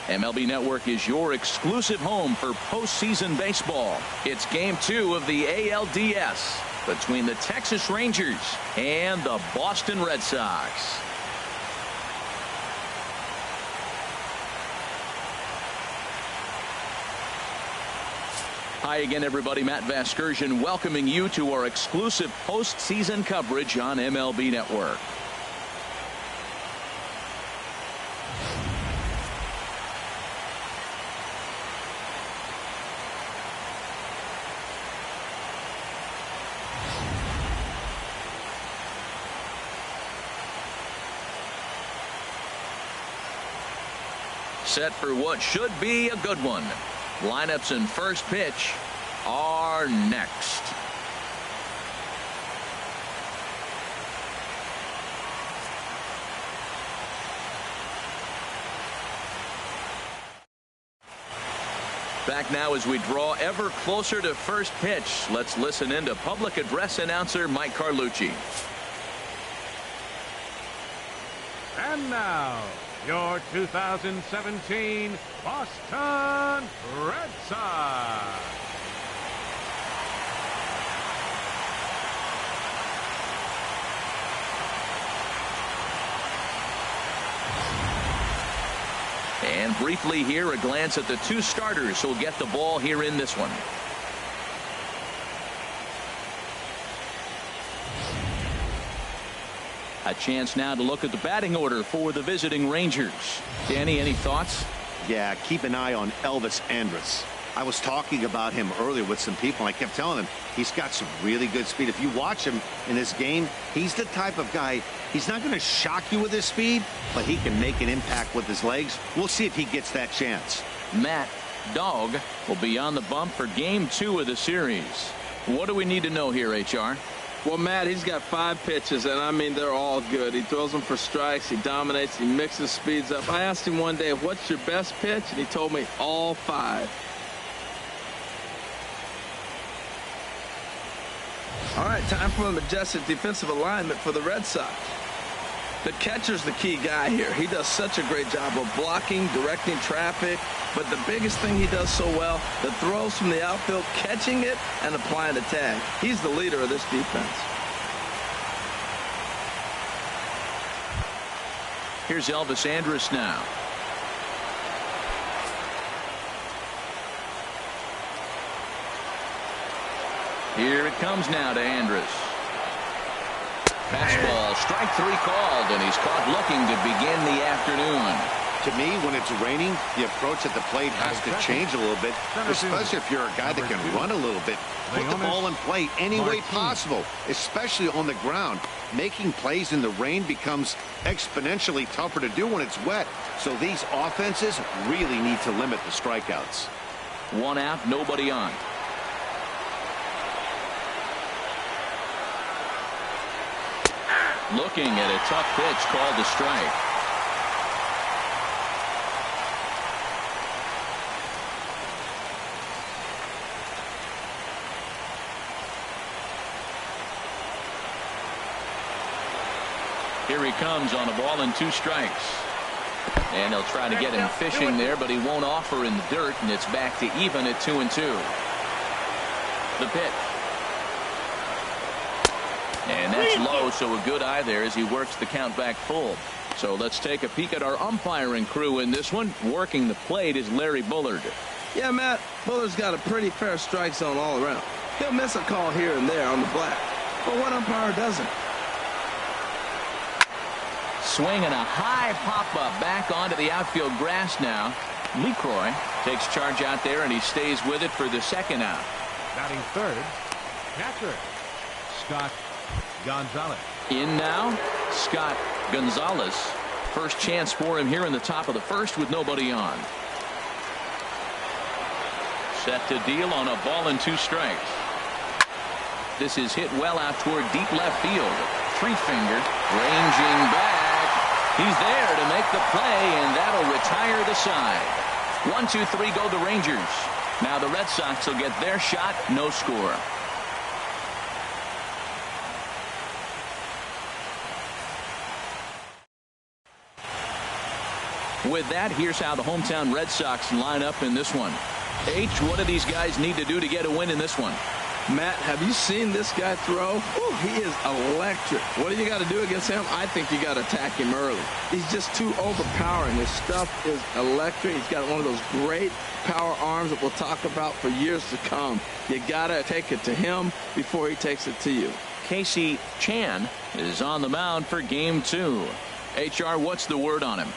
MLB Network is your exclusive home for postseason baseball. It's Game 2 of the ALDS between the Texas Rangers and the Boston Red Sox. Hi again, everybody. Matt Vasgersian welcoming you to our exclusive postseason coverage on MLB Network. Set for what should be a good one. Lineups and first pitch are next. Back now as we draw ever closer to first pitch. Let's listen in to public address announcer Mike Carlucci. And now, your 2017 Boston Red Sox. And briefly here, a glance at the two starters who'll get the ball here in this one. A chance now to look at the batting order for the visiting Rangers. Danny, any thoughts? Yeah, keep an eye on Elvis Andrus. I was talking about him earlier with some people. I kept telling him he's got some really good speed. If you watch him in this game, he's the type of guy, he's not going to shock you with his speed, but he can make an impact with his legs. We'll see if he gets that chance. Matt Dog will be on the bump for Game 2 of the series. What do we need to know here, HR? Well, Matt, he's got 5 pitches, and I mean, they're all good. He throws them for strikes, he dominates, he mixes speeds up. I asked him one day, what's your best pitch? And he told me all 5. All right, time for a majestic defensive alignment for the Red Sox. The catcher's the key guy here. He does such a great job of blocking, directing traffic, but the biggest thing he does so well, the throws from the outfield, catching it and applying the tag. He's the leader of this defense. Here's Elvis Andrus now. Here it comes now to Andrus. Fastball, strike 3 called, and he's caught looking to begin the afternoon. To me, when it's raining, the approach at the plate has to change a little bit, especially if you're a guy that can run a little bit. Put the ball in play any way possible, especially on the ground. Making plays in the rain becomes exponentially tougher to do when it's wet. So these offenses really need to limit the strikeouts. 1 out, nobody on. Looking at a tough pitch called a strike. Here he comes on a ball and 2 strikes. And he'll try to get him fishing there, but he won't offer in the dirt, and it's back to even at 2-2. The pitch. And that's low, so a good eye there as he works the count back full. So let's take a peek at our umpiring crew in this one. Working the plate is Larry Bullard. Yeah, Matt, Bullard's got a pretty fair strike zone all around. He'll miss a call here and there on the black, but what umpire doesn't? Swinging a high pop-up back onto the outfield grass now. LeCroy takes charge out there, and he stays with it for the 2nd out. Batting third, catcher Scott Gonzalez. In now, Scott Gonzalez. First chance for him here in the top of the 1st with nobody on. Set to deal on a ball and 2 strikes. This is hit well out toward deep left field. 3-finger, ranging back. He's there to make the play, and that'll retire the side. 1-2-3 go the Rangers. Now the Red Sox will get their shot, no score. With that, here's how the hometown Red Sox line up in this one. H, what do these guys need to do to get a win in this one? Matt, have you seen this guy throw? Ooh, he is electric. What do you got to do against him? I think you got to attack him early. He's just too overpowering. His stuff is electric. He's got one of those great power arms that we'll talk about for years to come. You got to take it to him before he takes it to you. Casey Chan is on the mound for game 2. HR, what's the word on him?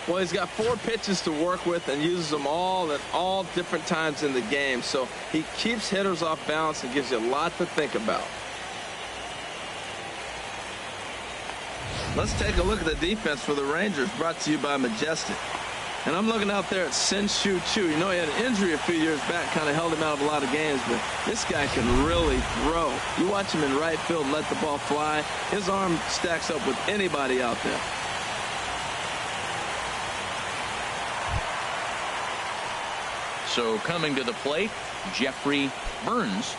Well, he's got 4 pitches to work with and uses them all at all different times in the game. So he keeps hitters off balance and gives you a lot to think about. Let's take a look at the defense for the Rangers, brought to you by Majestic. And I'm looking out there at Sin-Shu Chu. You know, he had an injury a few years back, kind of held him out of a lot of games, but this guy can really throw. You watch him in right field, let the ball fly. His arm stacks up with anybody out there. So coming to the plate, Jeffrey Burns.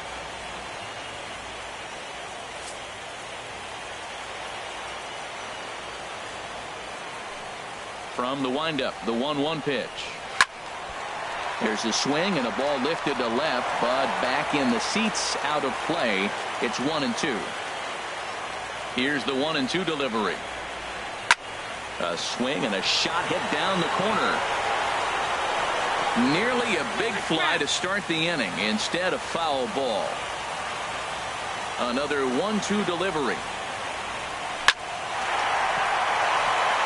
From the windup, the 1-1 pitch. There's a swing and a ball lifted to left, but back in the seats, out of play. It's 1-2. Here's the 1-2 delivery. A swing and a shot hit down the corner. Nearly a big fly to start the inning instead of foul ball. Another 1-2 delivery.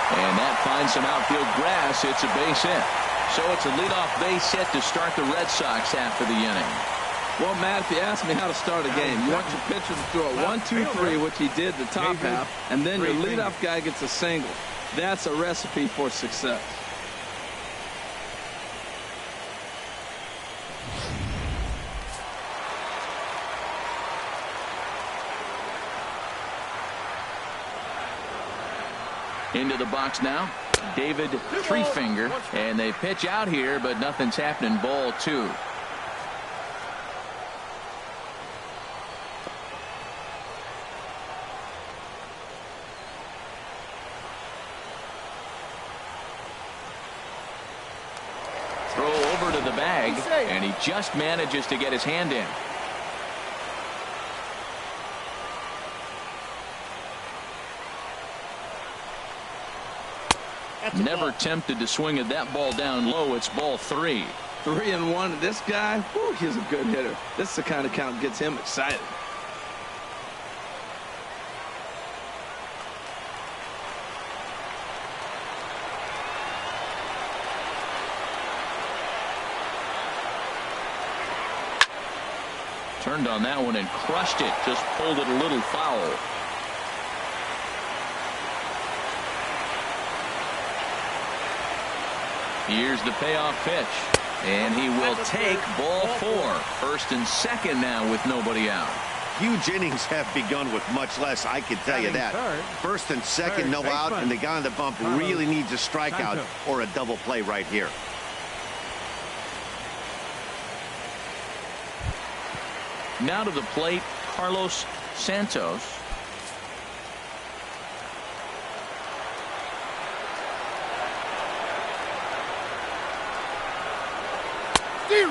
And that finds some outfield grass. It's a base hit. So it's a leadoff base hit to start the Red Sox after the inning. Well, Matt, if you ask me how to start a game, you want your pitcher to throw a 1-2-3, which he did the top half, and then your leadoff guy gets a single. That's a recipe for success. Into the box now, David Threefinger, and they pitch out here, but nothing's happening. Ball 2. Throw over to the bag, and he just manages to get his hand in. Never tempted to swing at that ball down low. It's ball 3. 3-1. This guy, whew, he's a good hitter. This is the kind of count that gets him excited. Turned on that one and crushed it. Just pulled it a little foul. Here's the payoff pitch, and he will take ball 4. First and second now with nobody out. Huge innings have begun with much less, I can tell you that. First and second, no out, and the guy on the bump really needs a strikeout or a double play right here. Now to the plate, Carlos Santos.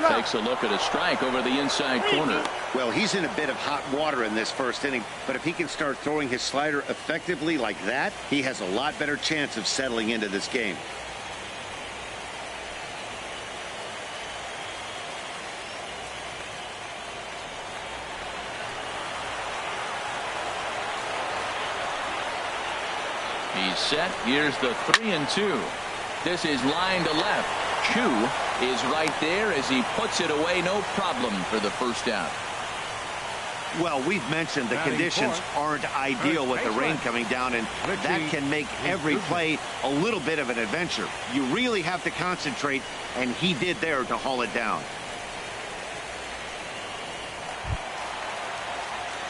Takes a look at a strike over the inside corner. Well, he's in a bit of hot water in this first inning, but if he can start throwing his slider effectively like that, he has a lot better chance of settling into this game. He's set. Here's the 3-2. This is line to left. Chu is right there as he puts it away. No problem for the first out. Well, we've mentioned the conditions aren't ideal with the rain coming down, and that can make every play a little bit of an adventure. You really have to concentrate, and he did there to haul it down.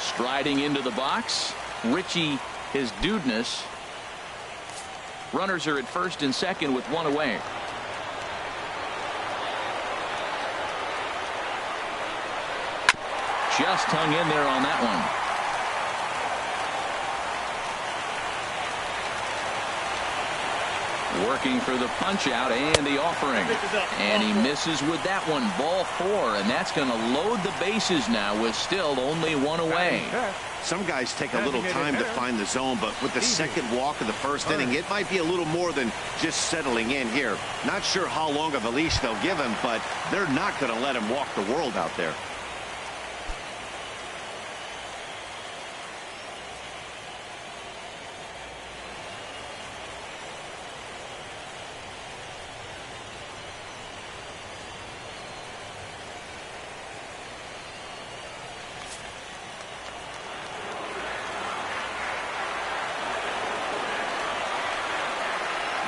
Striding into the box, Richie, his dudeness. Runners are at first and second with one away. Just hung in there on that one. Working for the punch out and the offering. And he misses with that one. Ball 4, and that's going to load the bases now with still only one away. Some guys take a little time to find the zone, but with the second walk of the first inning, it might be a little more than just settling in here. Not sure how long of a leash they'll give him, but they're not going to let him walk the world out there.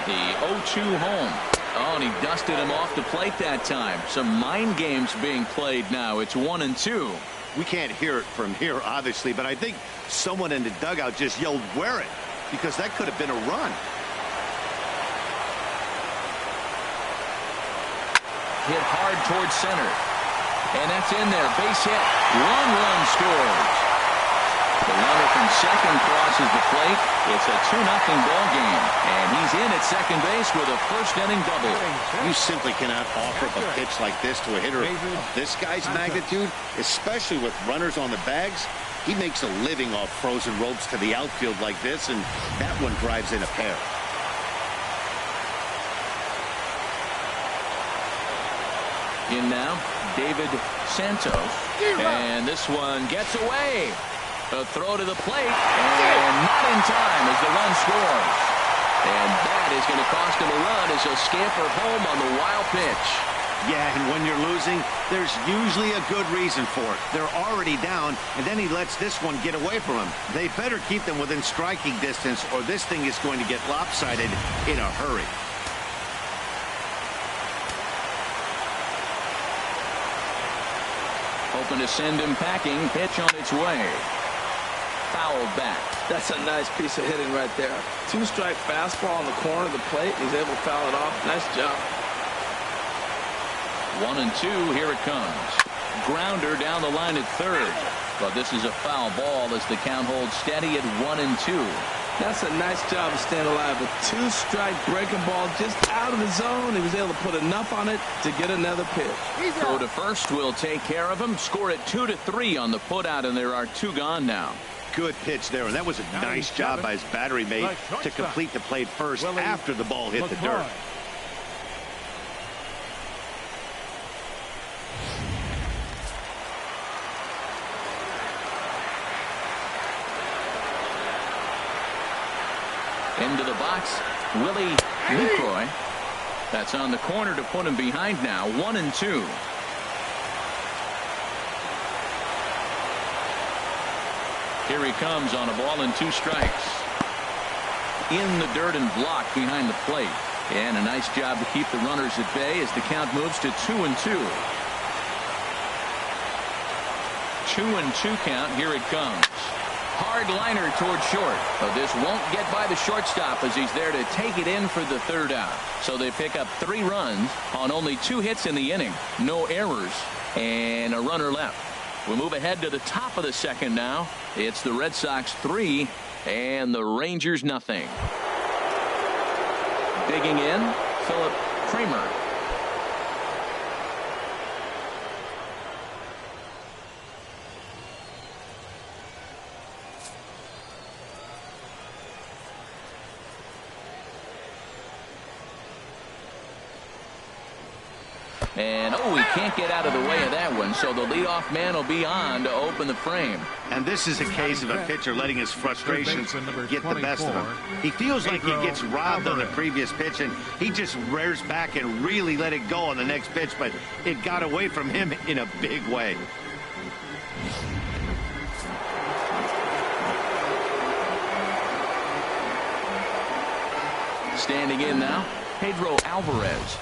The 0-2 home. Oh, and he dusted him off the plate that time. Some mind games being played now. It's 1-2. We can't hear it from here, obviously, but I think someone in the dugout just yelled, "Wear it," because that could have been a run. Hit hard towards center. And that's in there. Base hit. One run scores. The runner from second crosses the plate. It's a 2-0 ball game. And he's in at second base with a first-inning double. You simply cannot offer up a pitch like this to a hitter of this guy's magnitude, especially with runners on the bags. He makes a living off frozen ropes to the outfield like this, and that one drives in a pair. In now, David Santos. And this one gets away. A throw to the plate, and not in time as the run scores. And that is going to cost him a run as he'll scamper home on the wild pitch. Yeah, and when you're losing, there's usually a good reason for it. They're already down, and then he lets this one get away from him. They better keep them within striking distance, or this thing is going to get lopsided in a hurry. Hoping to send him packing. Pitch on its way. Fouled back. That's a nice piece of hitting right there. 2-strike fastball on the corner of the plate. He's able to foul it off. Nice job. 1-2. Here it comes. Grounder down the line at third. But this is a foul ball as the count holds steady at 1-2. That's a nice job of staying alive. A 2-strike breaking ball just out of the zone. He was able to put enough on it to get another pitch. Throw to first will take care of him. Score it 2-3 on the putout, and there are 2 gone now. Good pitch there, and that was a nice job by his battery mate to complete the play first after the ball hit the dirt. Into the box, Willie LeCroy. That's on the corner to put him behind now. 1-2. Here he comes on a ball and 2 strikes. In the dirt and blocked behind the plate. And a nice job to keep the runners at bay as the count moves to 2-2. 2-2 count. Here it comes. Hard liner toward short. But this won't get by the shortstop as he's there to take it in for the third out. So they pick up 3 runs on only 2 hits in the inning. No errors and a runner left. We move ahead to the top of the second now. It's the Red Sox 3 and the Rangers nothing. Digging in, Philip Kramer. And, oh, he can't get out of the way of that one, so the leadoff man will be on to open the frame. And this is a case of a pitcher letting his frustrations get the best of him. He feels like he gets robbed on the previous pitch, and he just rears back and really let it go on the next pitch, but it got away from him in a big way. Standing in now, Pedro Alvarez.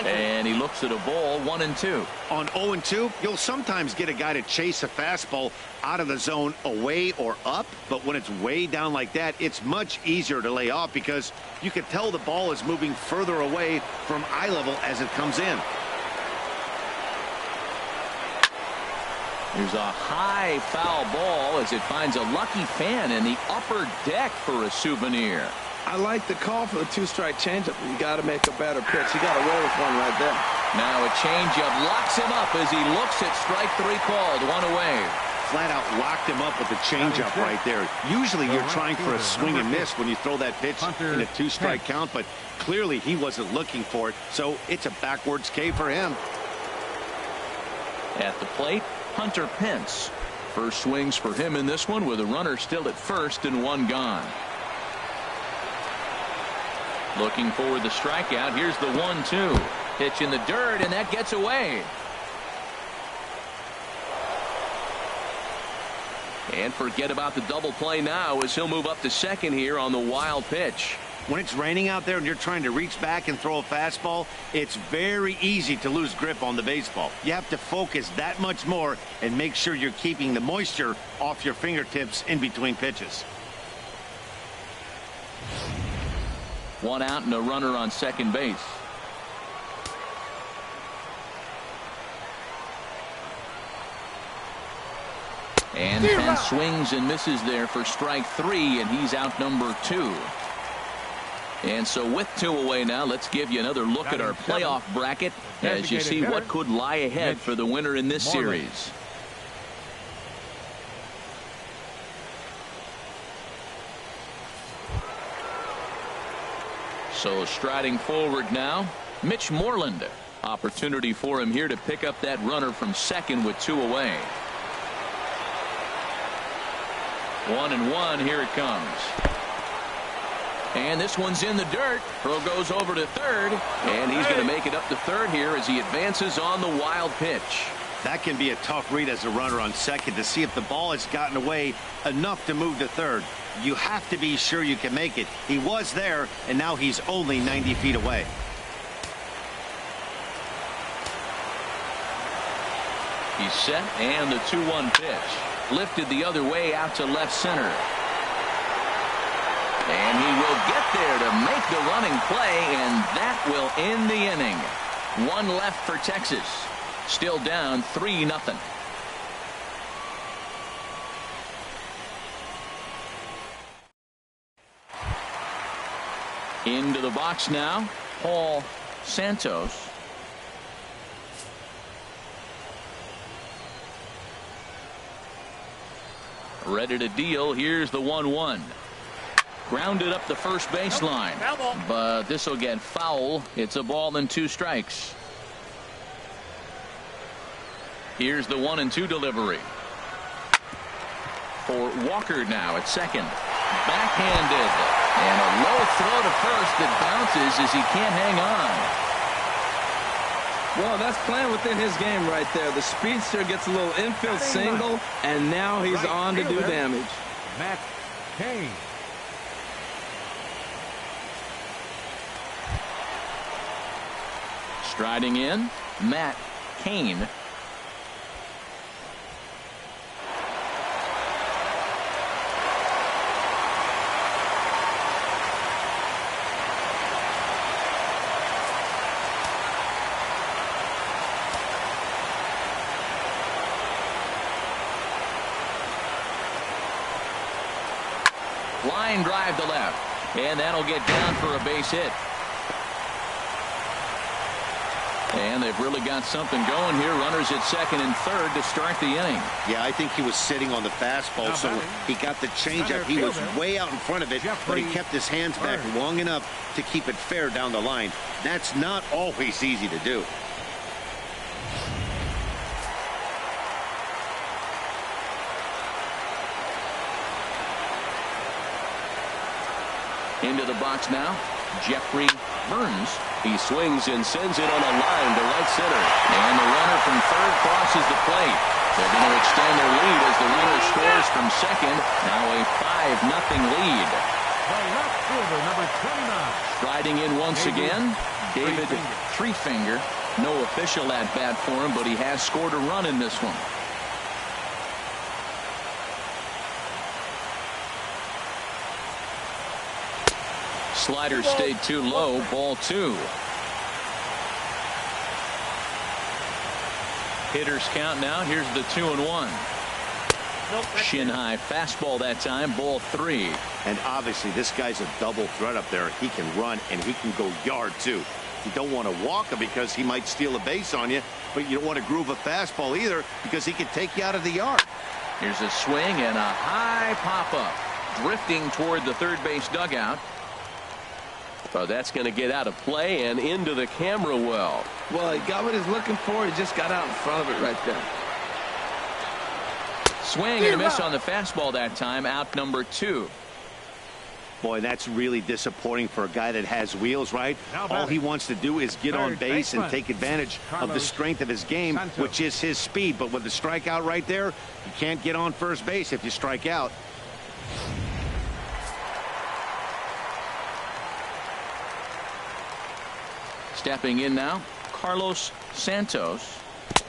And he looks at a ball, 1-2. On 0-2, you'll sometimes get a guy to chase a fastball out of the zone away or up, but when it's way down like that, it's much easier to lay off because you can tell the ball is moving further away from eye level as it comes in. Here's a high foul ball as it finds a lucky fan in the upper deck for a souvenir. I like the call for the two-strike changeup. You got to make a better pitch. You got to roll with one right there. Now a changeup locks him up as he looks at strike three called. One away. Flat out locked him up with the changeup right there. Usually you're trying for a swing and miss when you throw that pitch in a two-strike count, but clearly he wasn't looking for it, so it's a backwards K for him. At the plate, Hunter Pence. First swings for him in this one with a runner still at first and one gone. Looking for the strikeout. Here's the 1-2. Pitch in the dirt, and that gets away. And forget about the double play now as he'll move up to second here on the wild pitch. When it's raining out there and you're trying to reach back and throw a fastball, it's very easy to lose grip on the baseball. You have to focus that much more and make sure you're keeping the moisture off your fingertips in between pitches. One out and a runner on second base. And Pence swings and misses there for strike three, and he's out number 2. And so with 2 away now, let's give you another look at our playoff bracket as you see what could lie ahead for the winner in this series. So striding forward now, Mitch Moreland. Opportunity for him here to pick up that runner from second with 2 away. 1-1, here it comes. And this one's in the dirt. Throw goes over to third, and he's going to make it up to third here as he advances on the wild pitch. That can be a tough read as a runner on second to see if the ball has gotten away enough to move to third. You have to be sure you can make it. He was there, and now he's only 90 feet away. He's set, and the 2-1 pitch. Lifted the other way out to left center. And he will get there to make the running play, and that will end the inning. 1 left for Texas. Still down 3-0. Into the box now, Paul Santos. Ready to deal. Here's the 1-1. Grounded up the first baseline, but this will get foul. It's a ball and 2 strikes. Here's the 1-2 delivery for Walker now at second. Backhanded, and a low throw to first that bounces as he can't hang on. Well, that's playing within his game right there. The speedster gets a little infield single, and now he's on to do damage. Matt Cain. Striding in, Matt Cain. Line drive to left, and that'll get down for a base hit. And they've really got something going here. Runners at second and third to start the inning. Yeah, I think he was sitting on the fastball, so he got the changeup. He was way out in front of it, but he kept his hands back long enough to keep it fair down the line. That's not always easy to do. Into the box now, Jeffrey Burns. He swings and sends it on a line to right center. And the runner from third crosses the plate. They're going to extend their lead as the runner scores from second. Now a 5-0 lead. The left fielder, number 29. Striding in once again, David Threefinger. No official at bat for him, but he has scored a run in this one. Slider stayed too low. Ball 2. Hitters count now. Here's the 2-1. Shin high fastball that time, ball 3. And obviously this guy's a double threat up there. He can run and he can go yard too. You don't want to walk him because he might steal a base on you, but you don't want to groove a fastball either because he can take you out of the yard. Here's a swing and a high pop-up, drifting toward the third base dugout. Well, that's going to get out of play and into the camera well. Well, he got what he's looking for. He just got out in front of it right there. Swing and a miss on the fastball that time, out number 2. Boy, that's really disappointing for a guy that has wheels, right? All he wants to do is get on base and take advantage of the strength of his game, which is his speed. But with the strikeout right there, you can't get on first base if you strike out. Stepping in now, Carlos Santos.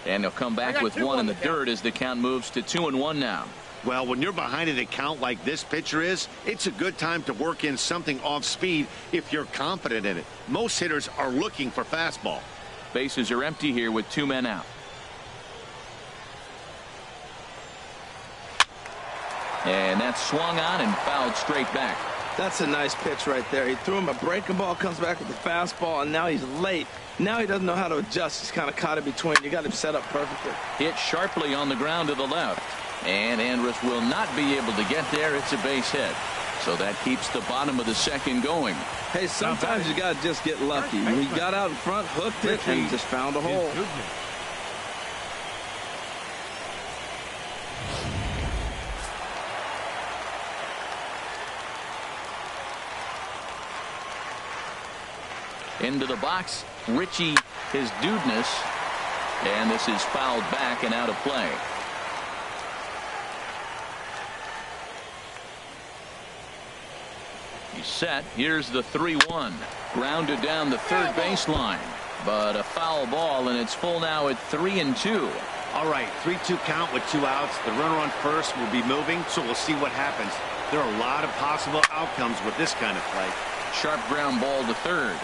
And he'll come back with 1 in the dirt as the count moves to 2-1 now. Well, when you're behind an account like this pitcher is, it's a good time to work in something off speed if you're confident in it. Most hitters are looking for fastball. Bases are empty here with 2 men out. And that's swung on and fouled straight back. That's a nice pitch right there. He threw him a breaking ball, comes back with the fastball, and now he's late. Now he doesn't know how to adjust. He's kind of caught in between. You got him set up perfectly. Hit sharply on the ground to the left. And Andrus will not be able to get there. It's a base hit. So that keeps the bottom of the second going. Hey, sometimes you got to just get lucky. He got out in front, hooked it, and just found a hole. Into the box, Richie, his dudeness. And this is fouled back and out of play. He's set. Here's the 3-1. Grounded down the third baseline. But a foul ball, and it's full now at 3-2. All right, 3-2 count with 2 outs. The runner on first will be moving, so we'll see what happens. There are a lot of possible outcomes with this kind of play. Sharp ground ball to third.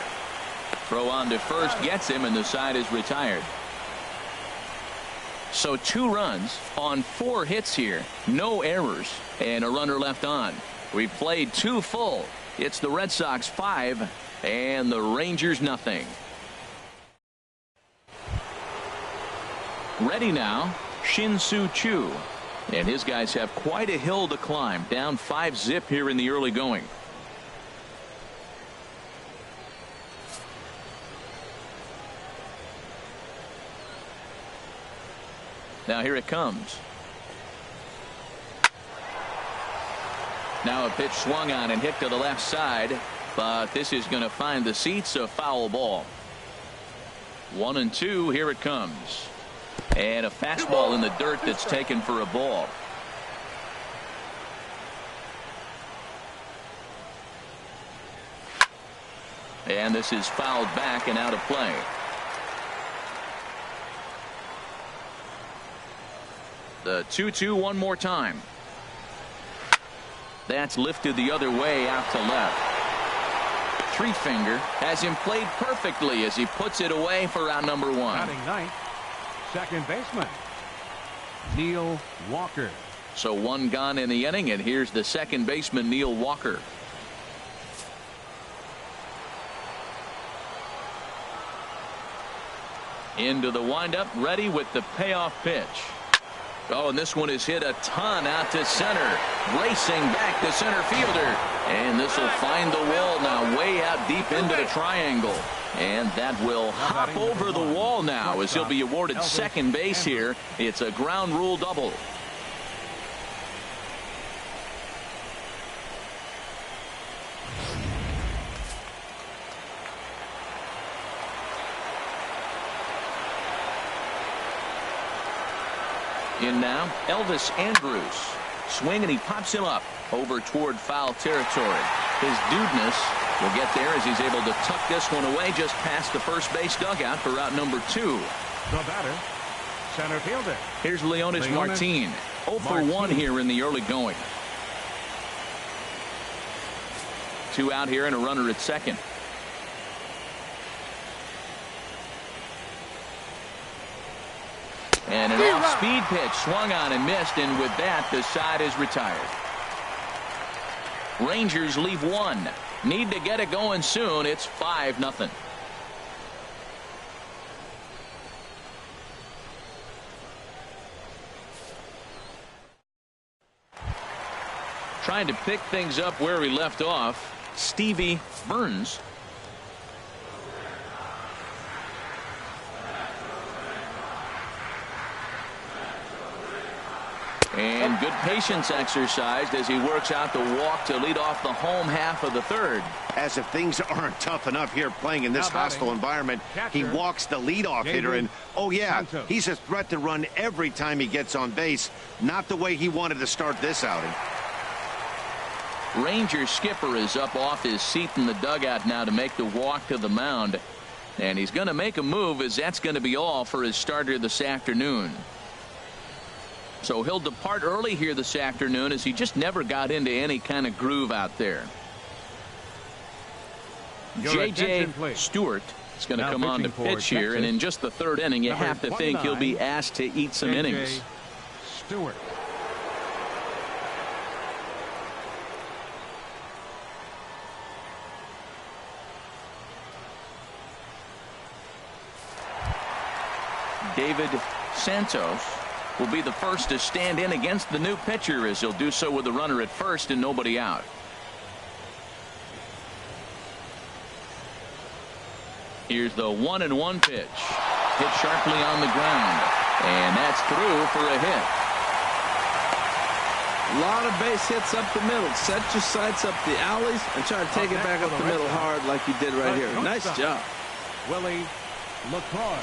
Throw on to first gets him, and the side is retired. So 2 runs on 4 hits here. No errors, and a runner left on. We've played 2 full. It's the Red Sox 5 and the Rangers nothing. Ready now, Shin-Soo Choo. And his guys have quite a hill to climb. Down 5-zip here in the early going. Now here it comes. Now a pitch swung on and hit to the left side, but this is going to find the seats, a foul ball. 1-2, here it comes. And a fastball in the dirt that's taken for a ball. And this is fouled back and out of play. The 2-2 one more time. That's lifted the other way out to left. Three finger has him played perfectly as he puts it away for round number 1. Batting ninth, second baseman, Neil Walker. So 1 gone in the inning, and here's the second baseman, Neil Walker. Into the windup, ready with the payoff pitch. Oh, and this one is hit a ton out to center. Racing back the center fielder. And this will find the wall now way out deep into the triangle. And that will hop over the wall now as he'll be awarded second base here. It's a ground rule double. In now, Elvis Andrus. Swing, and he pops him up over toward foul territory. His dudeness will get there as he's able to tuck this one away just past the first base dugout for route number 2. The batter, center fielder. Here's Leonis Martin. 0 for 1 here in the early going. 2 out here and a runner at second. And an off-speed pitch swung on and missed, and with that, the side is retired. Rangers leave one. Need to get it going soon. It's 5-0. Trying to pick things up where we left off, Stevie Burns. And good patience exercised as he works out the walk to lead off the home half of the third. As if things aren't tough enough here playing in this hostile environment, he walks the leadoff hitter, and oh yeah, he's a threat to run every time he gets on base. Not the way he wanted to start this outing. Ranger skipper is up off his seat in the dugout now to make the walk to the mound. And he's going to make a move, as that's going to be all for his starter this afternoon. So he'll depart early here this afternoon, as he just never got into any kind of groove out there. J.J. Stewart is going to come on to pitch here, and in just the third inning, you have to think he'll be asked to eat some innings. Stewart. David Santos will be the first to stand in against the new pitcher, as he'll do so with a runner at first and nobody out. Here's the 1-1 pitch. Hit sharply on the ground, and that's through for a hit. A lot of base hits up the middle. Set your sights up the alleys and try to take it back up the middle hard like you did right here. Nice job. Willie LaCroix.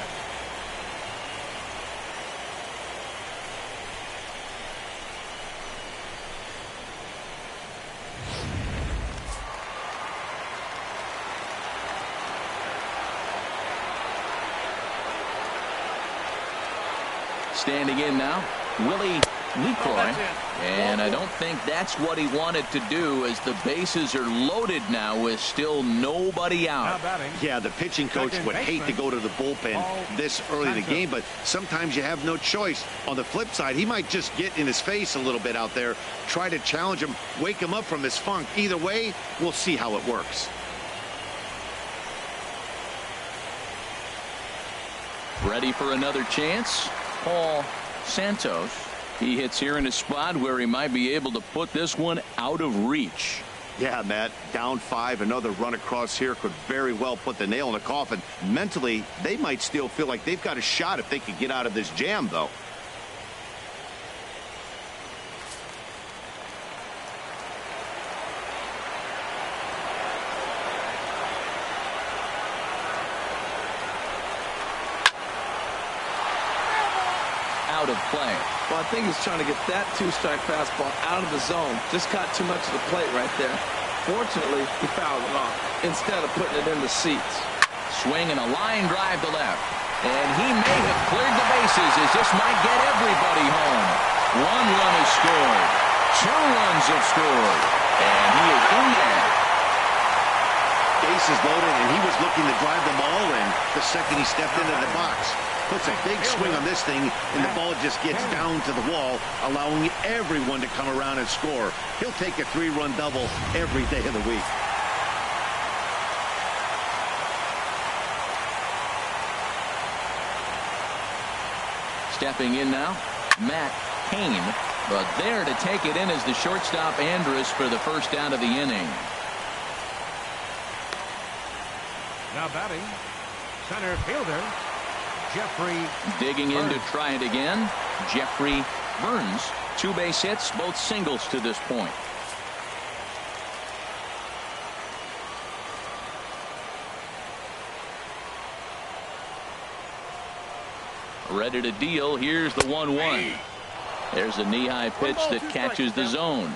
Standing in now, Willie LaCroix, and I don't think that's what he wanted to do, as the bases are loaded now with still nobody out. Yeah, the pitching coach would hate to go to the bullpen this early in the game, but sometimes you have no choice. On the flip side, he might just get in his face a little bit out there, try to challenge him, wake him up from his funk. Either way, we'll see how it works. Ready for another chance? Paul Santos. He hits here in a spot where he might be able to put this one out of reach. Yeah, Matt, down 5, another run across here could very well put the nail in the coffin. Mentally, they might still feel like they've got a shot if they could get out of this jam, though. Out of play. Well, I think he's trying to get that two-strike fastball out of the zone. Just caught too much of the plate right there. Fortunately, he fouled it off instead of putting it in the seats. Swing and a line drive to left. And he may have cleared the bases, as this might get everybody home. 1 run is scored. 2 runs have scored. And he is in there. Bases loaded, and he was looking to drive them all in the second he stepped into the box. Puts a big swing on this thing, and the ball just gets down to the wall, allowing everyone to come around and score. He'll take a 3-run double every day of the week. Stepping in now, Matt Cain. But there to take it in is the shortstop Andrus for the first out of the inning. Now batting, center fielder, Jeffrey. Digging in to try it again, Jeffrey Burns. 2 base hits, both singles to this point. Ready to deal. Here's the 1-1. There's a knee-high pitch that catches the zone.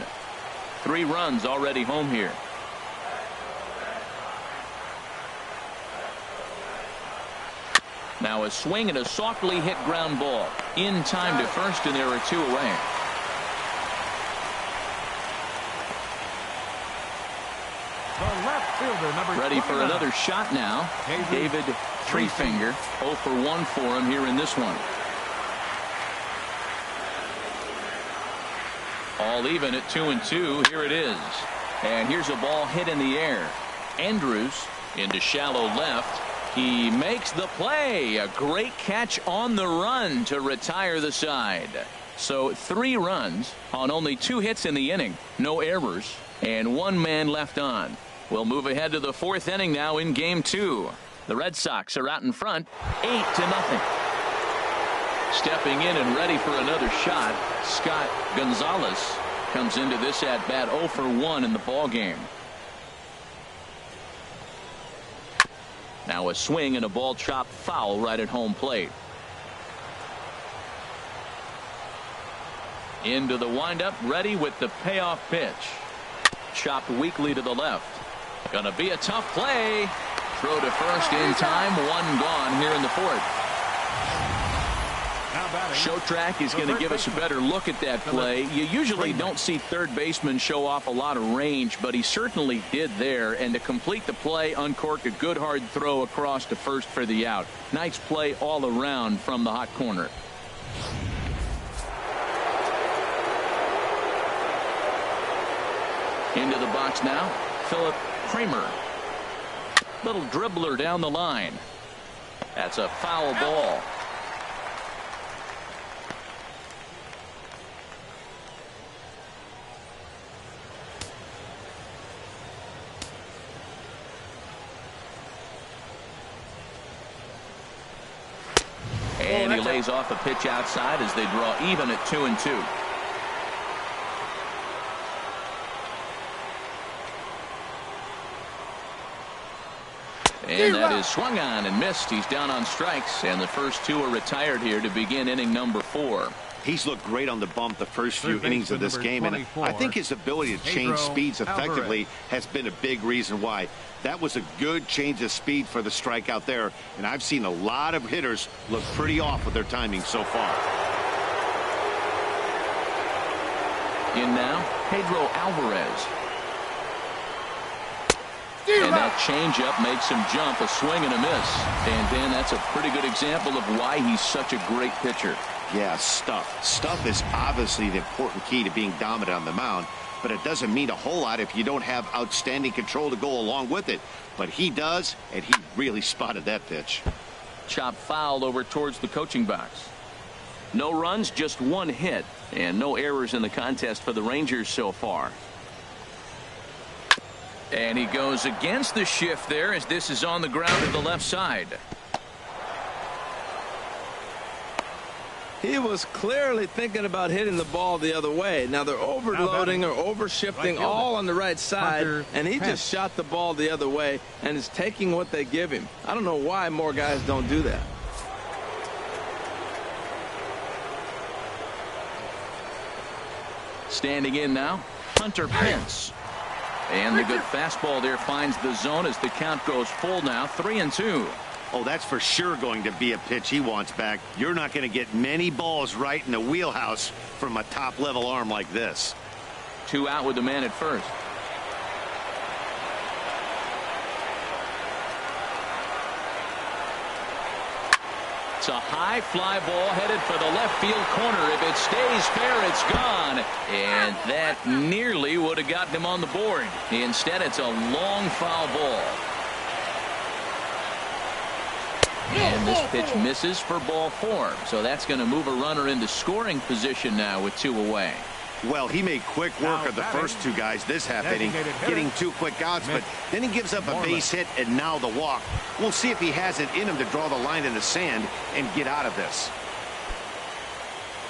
3 runs already home here. Now a swing and a softly hit ground ball. In time to first, and there are 2 away. The left fielder, number Ready for 29. another shot now. David Treefinger. 0 for 1 for him here in this one. All even at 2-2. Here it is. And here's a ball hit in the air. Andrews into shallow left. He makes the play. A great catch on the run to retire the side. So 3 runs on only 2 hits in the inning. No errors and 1 man left on. We'll move ahead to the 4th inning now in game 2. The Red Sox are out in front 8-0. Stepping in and ready for another shot, Scott Gonzalez comes into this at bat 0 for 1 in the ball game. Now a swing and a ball chopped foul right at home plate. Into the windup, ready with the payoff pitch. Chopped weakly to the left. Gonna be a tough play. Throw to first in time. 1 gone here in the 4th. Show Track is going to give us a better look at that play. You usually don't see third baseman show off a lot of range, but he certainly did there. And to complete the play, uncork a good hard throw across to first for the out. Nice play all around from the hot corner. Into the box now, Philip Kramer. Little dribbler down the line. That's a foul ball. And he lays off a pitch outside as they draw even at 2-2. And that is swung on and missed. He's down on strikes, and the first 2 are retired here to begin inning number 4. He's looked great on the bump the first few innings of this game, and I think his ability to change speeds effectively has been a big reason why. That was a good change of speed for the strikeout there, and I've seen a lot of hitters look pretty off with their timing so far. In now, Pedro Alvarez. And that changeup makes him jump, a swing and a miss. And Dan, that's a pretty good example of why he's such a great pitcher. Yeah, stuff. Stuff is obviously the important key to being dominant on the mound, but it doesn't mean a whole lot if you don't have outstanding control to go along with it. But he does, and he really spotted that pitch. Chop foul over towards the coaching box. No runs, just 1 hit, and no errors in the contest for the Rangers so far. And he goes against the shift there as this is on the ground to the left side. He was clearly thinking about hitting the ball the other way. Now they're overloading or overshifting all on the right side, and he just shot the ball the other way and is taking what they give him. I don't know why more guys don't do that. Standing in now, Hunter Pence. And the good fastball there finds the zone as the count goes full now, 3-2. Oh, that's for sure going to be a pitch he wants back. You're not going to get many balls right in the wheelhouse from a top-level arm like this. 2 out with the man at first. It's a high fly ball headed for the left field corner. If it stays fair, it's gone. And that nearly would have gotten him on the board. Instead, it's a long foul ball. And this pitch misses for ball 4. So that's going to move a runner into scoring position now with 2 away. Well, he made quick work of the first 2 guys this half inning, getting 2 quick outs, but then he gives up a base hit and now the walk. We'll see if he has it in him to draw the line in the sand and get out of this.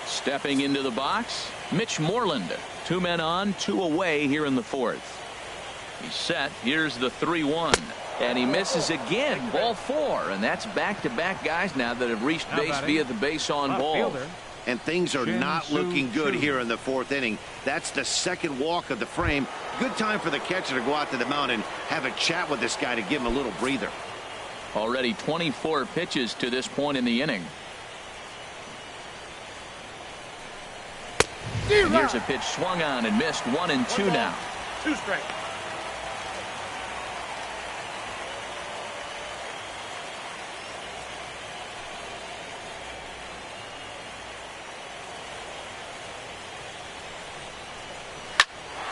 Stepping into the box, Mitch Moreland. 2 men on, 2 away here in the 4th. He's set. Here's the 3-1. And he misses again, ball 4. And that's back-to-back guys now that have reached base via the base on ball. And things are not looking good here in the 4th inning. That's the 2nd walk of the frame. Good time for the catcher to go out to the mound and have a chat with this guy to give him a little breather. Already 24 pitches to this point in the inning. And here's a pitch swung on and missed, 1-2 now. 2 strikes.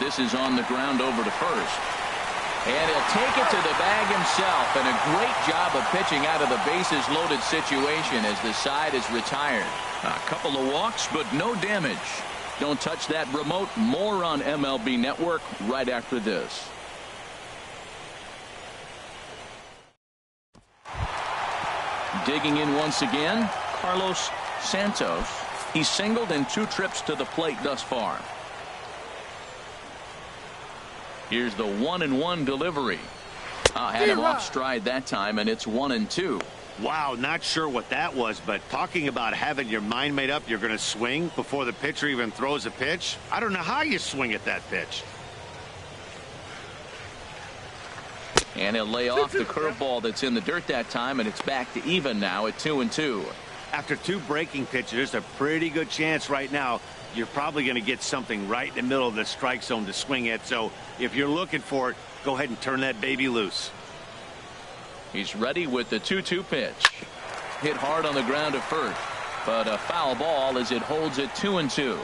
This is on the ground over to first. And he'll take it to the bag himself, and a great job of pitching out of the bases loaded situation as the side is retired. A couple of walks, but no damage. Don't touch that remote. More on MLB Network right after this. Digging in once again, Carlos Santos. He's singled in 2 trips to the plate thus far. Here's the 1-1 delivery. Had him off stride that time, and it's 1-2. Wow, not sure what that was, but talking about having your mind made up you're going to swing before the pitcher even throws a pitch. I don't know how you swing at that pitch. And he'll lay off the curveball that's in the dirt that time, and it's back to even now at 2-2. After 2 breaking pitches, there's a pretty good chance right now you're probably going to get something right in the middle of the strike zone to swing at. So if you're looking for it, go ahead and turn that baby loose. He's ready with the 2-2 pitch. Hit hard on the ground at first, but a foul ball as it holds it 2-2.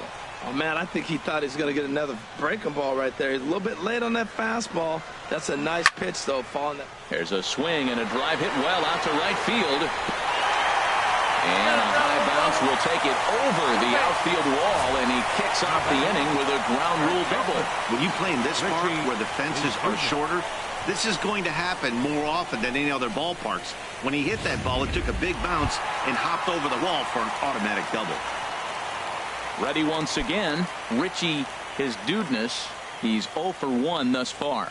Oh, man, I think he thought he was going to get another breaking ball right there. He's a little bit late on that fastball. That's a nice pitch, though, falling. There's a swing and a drive hit well out to right field. And a high bounce will take it over the outfield wall, and he kicks off the inning with a ground rule double. When you play in this park where the fences are shorter, this is going to happen more often than any other ballparks. When he hit that ball, it took a big bounce and hopped over the wall for an automatic double. Ready once again, Richie, his dudeness. He's 0 for 1 thus far.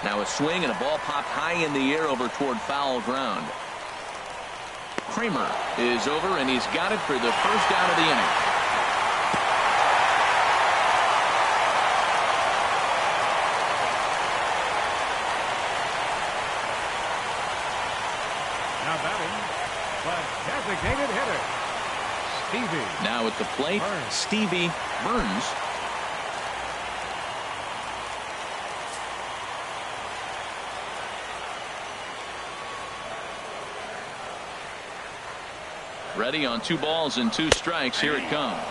Now a swing and a ball popped high in the air over toward foul ground. Kramer is over, and he's got it for the first down of the inning. Now batting, the designated hitter, Stevie. Now at the plate, Burns. Stevie Burns. Ready on 2 balls and 2 strikes. Here it comes.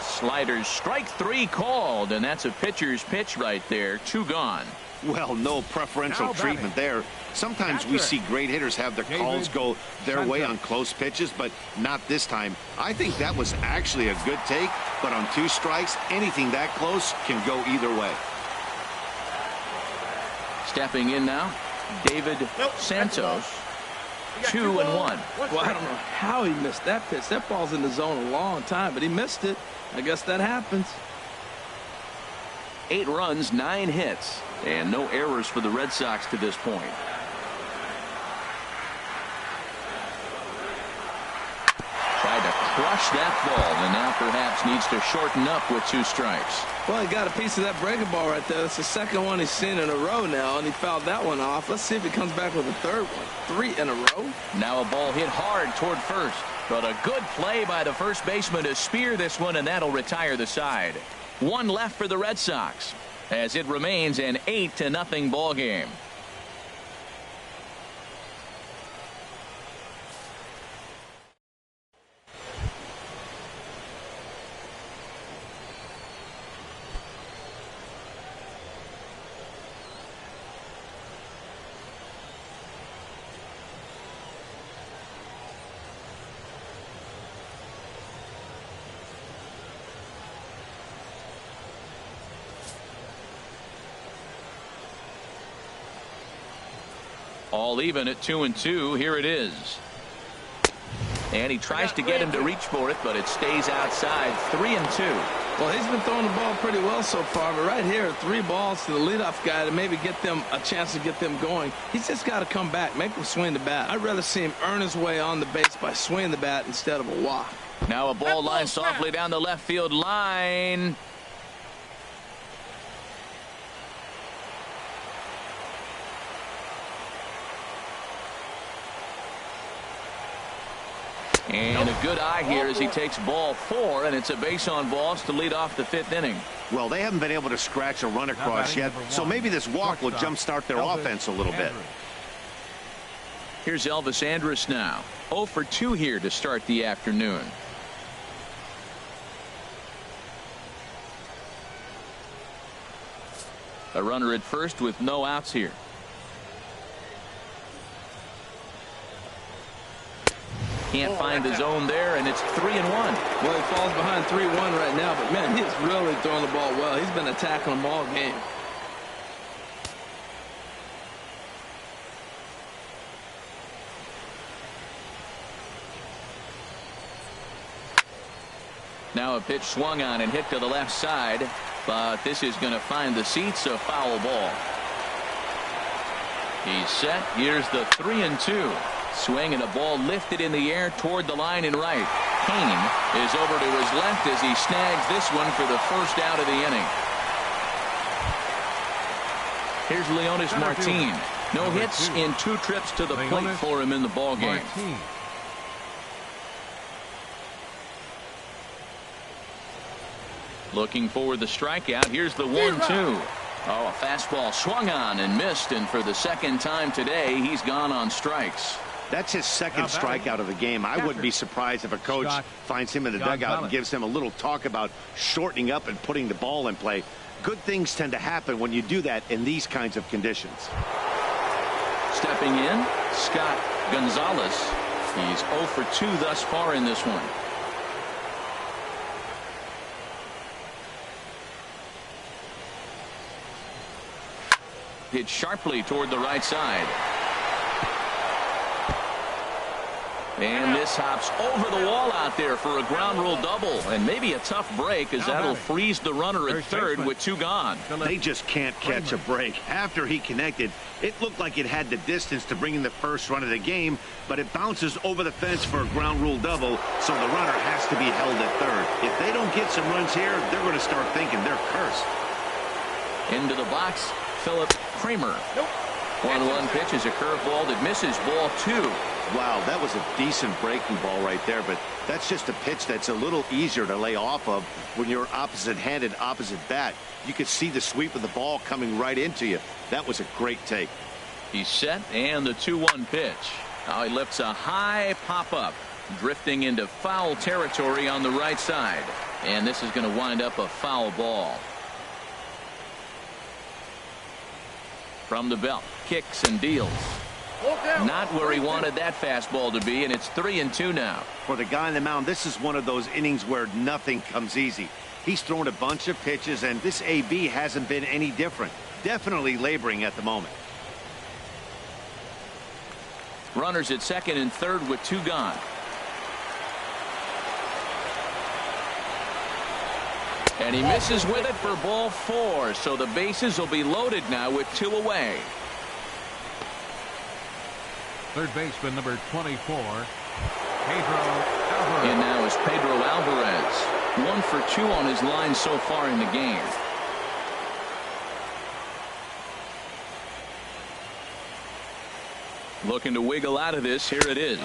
Sliders, strike 3 called, and that's a pitcher's pitch right there. 2 gone. Well, no preferential treatment there. Sometimes we see great hitters have their calls go their way on close pitches, but not this time. I think that was actually a good take, but on 2 strikes, anything that close can go either way. Stepping in now, David Santos. 2-1. Well, I don't know how he missed that pitch. That ball's in the zone a long time, but he missed it. I guess that happens. 8 runs, 9 hits, and no errors for the Red Sox to this point. Tried to crush that ball, and now perhaps needs to shorten up with 2 strikes. Well, he got a piece of that breaking ball right there. That's the second one he's seen in a row now, and he fouled that one off. Let's see if he comes back with a third one. 3 in a row. Now a ball hit hard toward first, but a good play by the first baseman to spear this one, and that'll retire the side. 1 left for the Red Sox as it remains an 8-0 ball game. All even at 2-2. Here it is. And he tries to get him to reach for it, but it stays outside. 3-2. Well, he's been throwing the ball pretty well so far, but right here, 3 balls to the leadoff guy to maybe get them a chance to get them going. He's just got to come back, make him swing the bat. I'd rather see him earn his way on the base by swinging the bat instead of a walk. Now a ball lined softly down the left field line. And a good eye here as he takes ball 4, and it's a base on balls to lead off the 5th inning. Well, they haven't been able to scratch a run across yet, so maybe this walk will jumpstart their offense a little bit. Here's Elvis Andrus now. 0 for 2 here to start the afternoon. A runner at first with no outs here. Can't find the zone there, and it's 3-1. Well, he falls behind 3-1 right now, but man, he's really throwing the ball well. He's been attacking them all game. Now a pitch swung on and hit to the left side, but this is going to find the seats, a foul ball. He's set. Here's the 3-2. Swing and a ball lifted in the air toward the line and right. Kane is over to his left as he snags this one for the first out of the inning. Here's Leonis Martin. No hits in 2 trips to the plate for him in the ball game. Looking for the strikeout. Here's the 1-2. Oh, a fastball swung on and missed, and for the second time today, he's gone on strikes. That's his second strikeout of the game. I wouldn't be surprised if a coach finds him in the dugout and gives him a little talk about shortening up and putting the ball in play. Good things tend to happen when you do that in these kinds of conditions. Stepping in, Scott Gonzalez. He's 0 for 2 thus far in this one. Hit sharply toward the right side. And this hops over the wall out there for a ground rule double, and maybe a tough break as that'll freeze the runner at third with 2 gone. They just can't catch a break. After he connected, it looked like it had the distance to bring in the first run of the game, but it bounces over the fence for a ground rule double, so the runner has to be held at third. If they don't get some runs here, they're going to start thinking they're cursed. Into the box, Philip Kramer. 1-1 pitch is a curveball that misses, ball 2. Wow, that was a decent breaking ball right there, but that's just a pitch that's a little easier to lay off of when you're opposite-handed, opposite bat. You could see the sweep of the ball coming right into you. That was a great take. He's set, and the 2-1 pitch. Now he lifts a high pop-up, drifting into foul territory on the right side. And this is going to wind up a foul ball. From the belt, kicks and deals. Not where he wanted that fastball to be, and it's 3-2 now. For the guy on the mound, this is one of those innings where nothing comes easy. He's thrown a bunch of pitches, and this AB hasn't been any different. Definitely laboring at the moment. Runners at second and third with 2 gone. And he misses with it for ball 4, so the bases will be loaded now with 2 away. Third baseman number 24, Pedro Alvarez. And now is Pedro Alvarez. 1 for 2 on his line so far in the game. Looking to wiggle out of this. Here it is.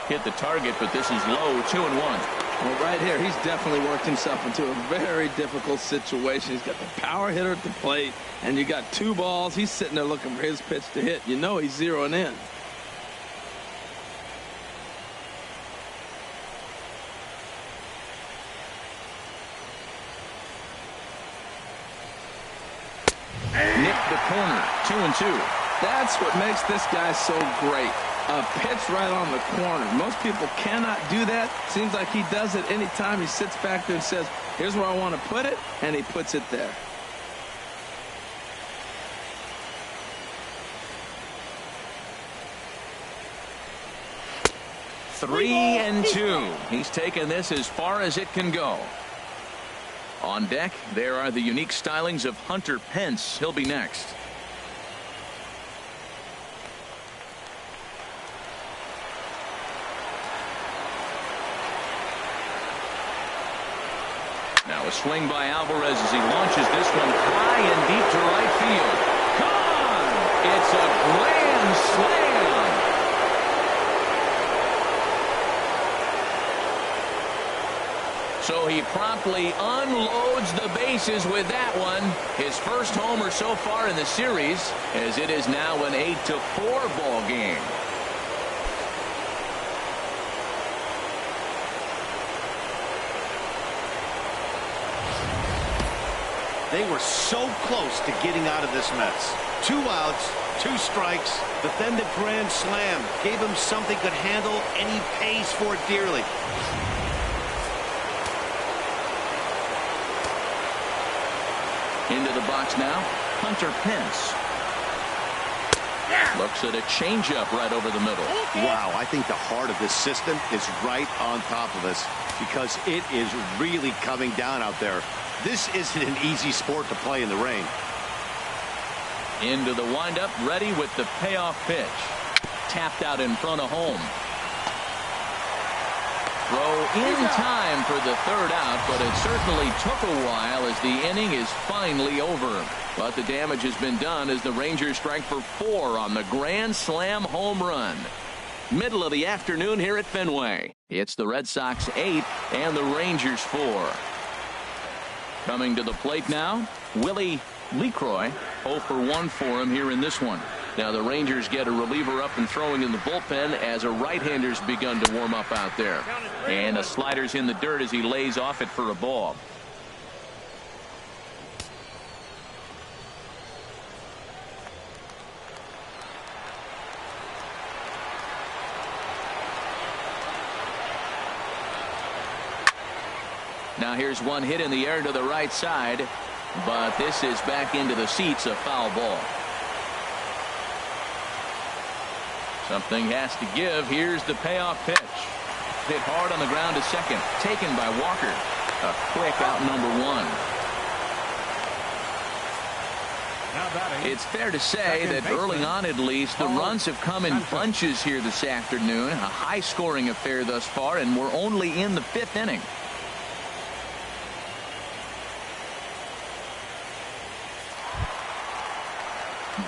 Hit the target, but this is low. 2-1. Well, right here, he's definitely worked himself into a very difficult situation. He's got the power hitter at the plate, and you got 2 balls. He's sitting there looking for his pitch to hit. You know he's zeroing in. Nick the corner. 2-2. That's what makes this guy so great. A pitch right on the corner. Most people cannot do that. Seems like he does it anytime he sits back there and says, here's where I want to put it, and he puts it there. Three and 2. He's taken this as far as it can go. On deck, there are the unique stylings of Hunter Pence. He'll be next. Now a swing by Alvarez as he launches this one high and deep to right field. Gone! It's a grand slam! So he he promptly unloads the bases with that one. His first homer so far in the series, as it is now an 8-4 ball game. They were so close to getting out of this mess. 2 outs, 2 strikes, but then the grand slam gave him something he could handle, and he pays for it dearly. Into the box now, Hunter Pence. Looks at a changeup right over the middle. Wow, I think the heart of this system is right on top of us because it is really coming down out there. This isn't an easy sport to play in the rain. Into the windup, ready with the payoff pitch. Tapped out in front of home. Throw in time for the 3rd out, but it certainly took a while as the inning is finally over. But the damage has been done as the Rangers strike for 4 on the grand slam home run. Middle of the afternoon here at Fenway. It's the Red Sox 8 and the Rangers 4. Coming to the plate now, Willie LeCroy. 0 for 1 for him here in this one. Now the Rangers get a reliever up and throwing in the bullpen as a right-hander's begun to warm up out there. And a slider's in the dirt as he lays off it for a ball. Now here's one hit in the air to the right side, but this is back into the seats, a foul ball. Something has to give. Here's the payoff pitch. Hit hard on the ground to second. Taken by Walker. A quick out number 1. It's fair to say that early on at least the runs have come in bunches here this afternoon. A high-scoring affair thus far, and we're only in the 5th inning.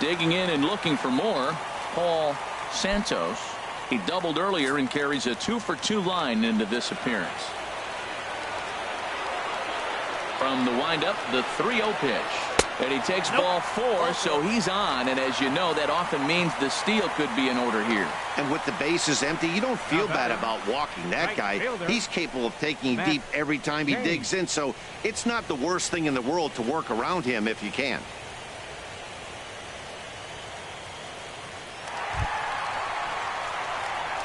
Digging in and looking for more, Paul Santos. He doubled earlier and carries a 2 for 2 line into this appearance. From the windup, the 3-0 pitch. And he takes ball 4, so he's on. And as you know, that often means the steal could be in order here. And with the bases empty, you don't feel bad about walking that guy. He's capable of taking deep every time he digs in, so it's not the worst thing in the world to work around him if you can.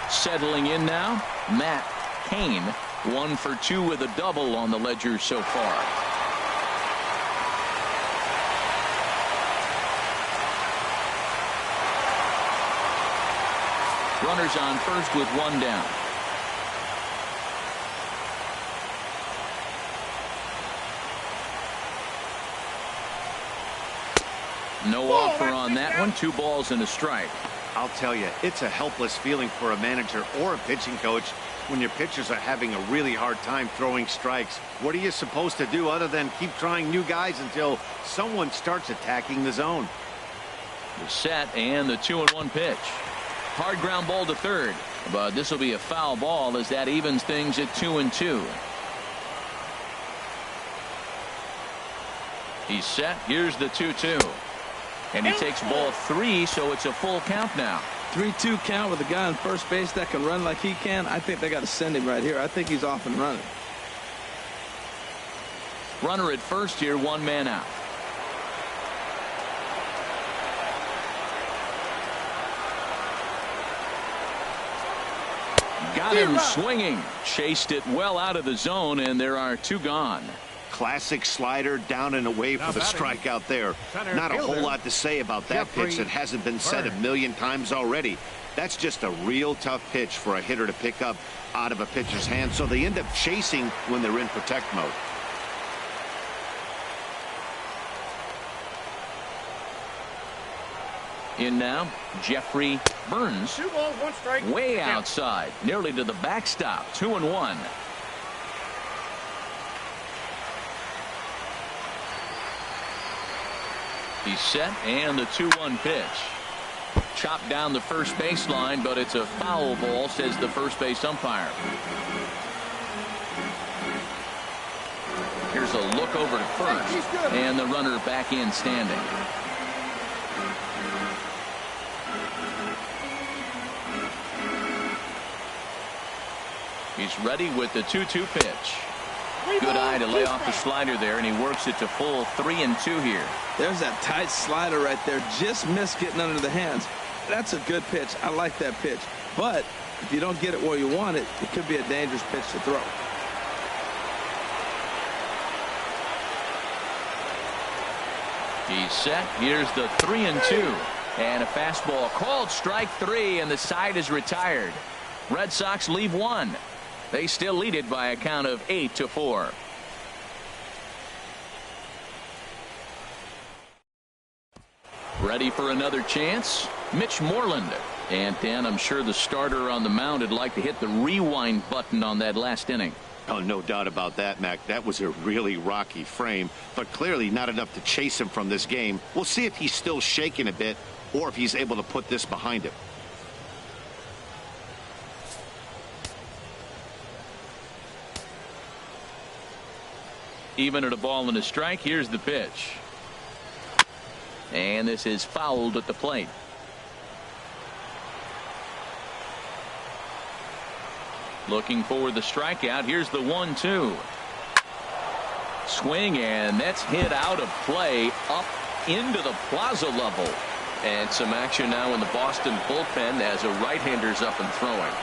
Settling in now, Matt Cain. 1 for 2 with a double on the ledger so far. Runners on first with 1 down. No offer on that one. 2 balls and a strike. I'll tell you, it's a helpless feeling for a manager or a pitching coach when your pitchers are having a really hard time throwing strikes. What are you supposed to do other than keep trying new guys until someone starts attacking the zone? The set and the 2-1 pitch. Hard ground ball to third, but this will be a foul ball as that evens things at 2-2. He's set. Here's the 2-2. And he takes ball 3, so it's a full count now. 3-2 count with a guy on first base that can run like he can. I think they got to send him right here. I think he's off and running. Runner at first here, 1 man out. Got him swinging. Chased it well out of the zone, and there are 2 gone. Classic slider down and away for the strikeout there. Not a whole lot to say about that pitch that hasn't been said a million times already. That's just a real tough pitch for a hitter to pick up out of a pitcher's hand, so they end up chasing when they're in protect mode. In now, Jeffrey Burns. 2 balls, 1 strike. Way outside, nearly to the backstop. 2-1. He's set, and the 2-1 pitch. Chopped down the first baseline, but it's a foul ball, says the first base umpire. There's a look over to first, and the runner back in standing. He's ready with the 2-2 pitch. Good eye to lay off the slider there, and he works it to full 3-2 here. There's that tight slider right there. Just missed getting under the hands. That's a good pitch. I like that pitch. But if you don't get it where you want it, it could be a dangerous pitch to throw. He's set. Here's the 3-2. And a fastball called strike 3, and the side is retired. Red Sox leave one. They still lead it by a count of 8-4. Ready for another chance? Mitch Moreland. And Dan, I'm sure the starter on the mound would like to hit the rewind button on that last inning. Oh, no doubt about that, Mac. That was a really rocky frame, but clearly not enough to chase him from this game. We'll see if he's still shaking a bit or if he's able to put this behind him. Even at a ball and a strike, here's the pitch. And this is fouled at the plate. Looking for the strikeout. Here's the 1-2. Swing, and that's hit out of play up into the plaza level. And some action now in the Boston bullpen as a right-hander's up and throwing.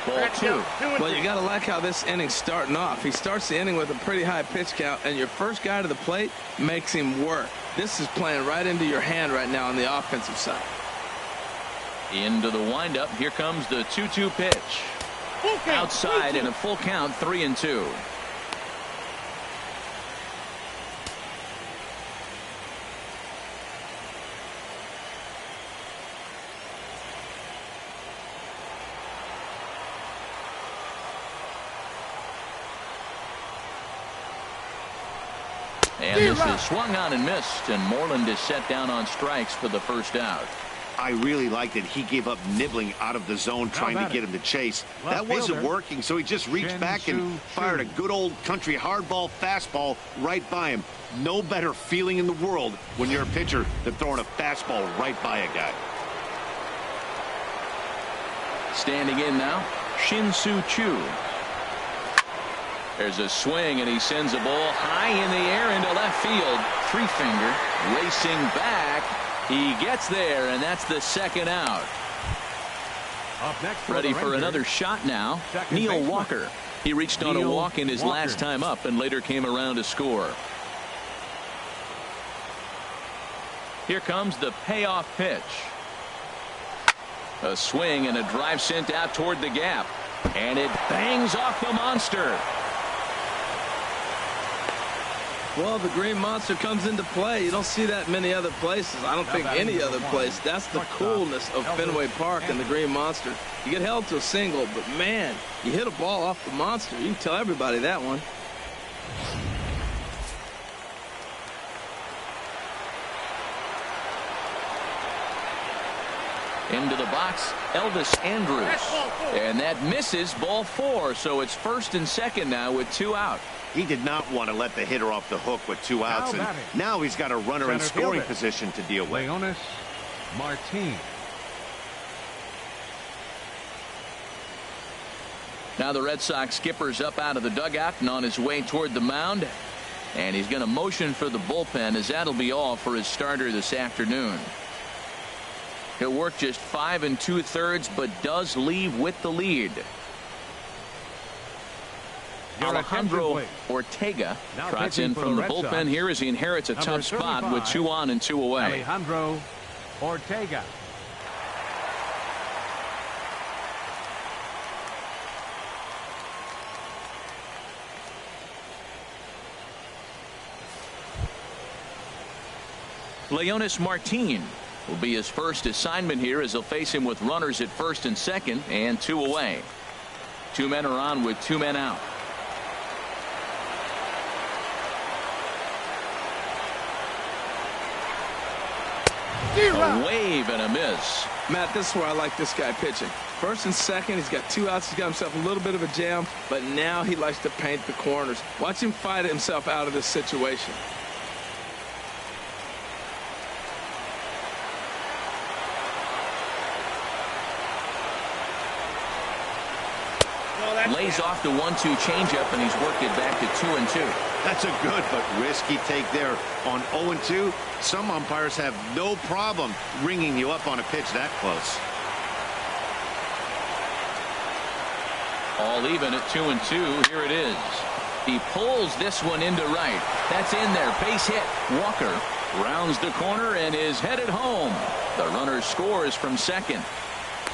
Ball 2. Well, you got to like how this inning's starting off. He starts the inning with a pretty high pitch count, and your first guy to the plate makes him work. This is playing right into your hand right now on the offensive side. Into the windup. Here comes the 2-2 pitch. Outside in a full count, 3-2. And this is swung on and missed, and Moreland is set down on strikes for the first out. I really liked that he gave up nibbling out of the zone trying to get him to chase. That wasn't working, so he just reached back and fired a good old country hardball fastball right by him. No better feeling in the world when you're a pitcher than throwing a fastball right by a guy. Standing in now, Shin-Soo Choo. There's a swing, and he sends a ball high in the air into left field. Three-finger racing back. He gets there, and that's the second out. Up next, ready for another shot now. Neil Walker. He reached on a walk in his last time up and later came around to score. Here comes the payoff pitch. A swing and a drive sent out toward the gap, and it bangs off the monster. Well, the green monster comes into play. You don't see that many other places. I don't think any other place. That's the coolness of Fenway Park and the green monster. You get held to a single, but man, you hit a ball off the monster. You can tell everybody that one. Into the box, Elvis Andrus. And that misses, ball 4. So it's first and second now with 2 out. He did not want to let the hitter off the hook with 2 outs, and now he's got a runner in scoring position to deal with. Leonis Martin. Now the Red Sox skipper's up out of the dugout and on his way toward the mound. And he's going to motion for the bullpen, as that'll be all for his starter this afternoon. He'll work just 5 2/3, but does leave with the lead. Alejandro Ortega trots in from the bullpen here as he inherits a tough spot with 2 on and 2 away. Alejandro Ortega. Leonis Martin will be his first assignment here, as he'll face him with runners at first and second and 2 away. 2 men are on with 2 men out. A wave and a miss. Matt, this is where I like this guy pitching. First and second, he's got 2 outs. He's got himself a little bit of a jam, but now he likes to paint the corners. Watch him fight himself out of this situation. Lays off the 1-2 changeup, and he's worked it back to 2-2. That's a good but risky take there on 0-2. Some umpires have no problem ringing you up on a pitch that close. All even at 2-2. Here it is. He pulls this one into right. That's in there. Base hit. Walker rounds the corner and is headed home. The runner scores from second.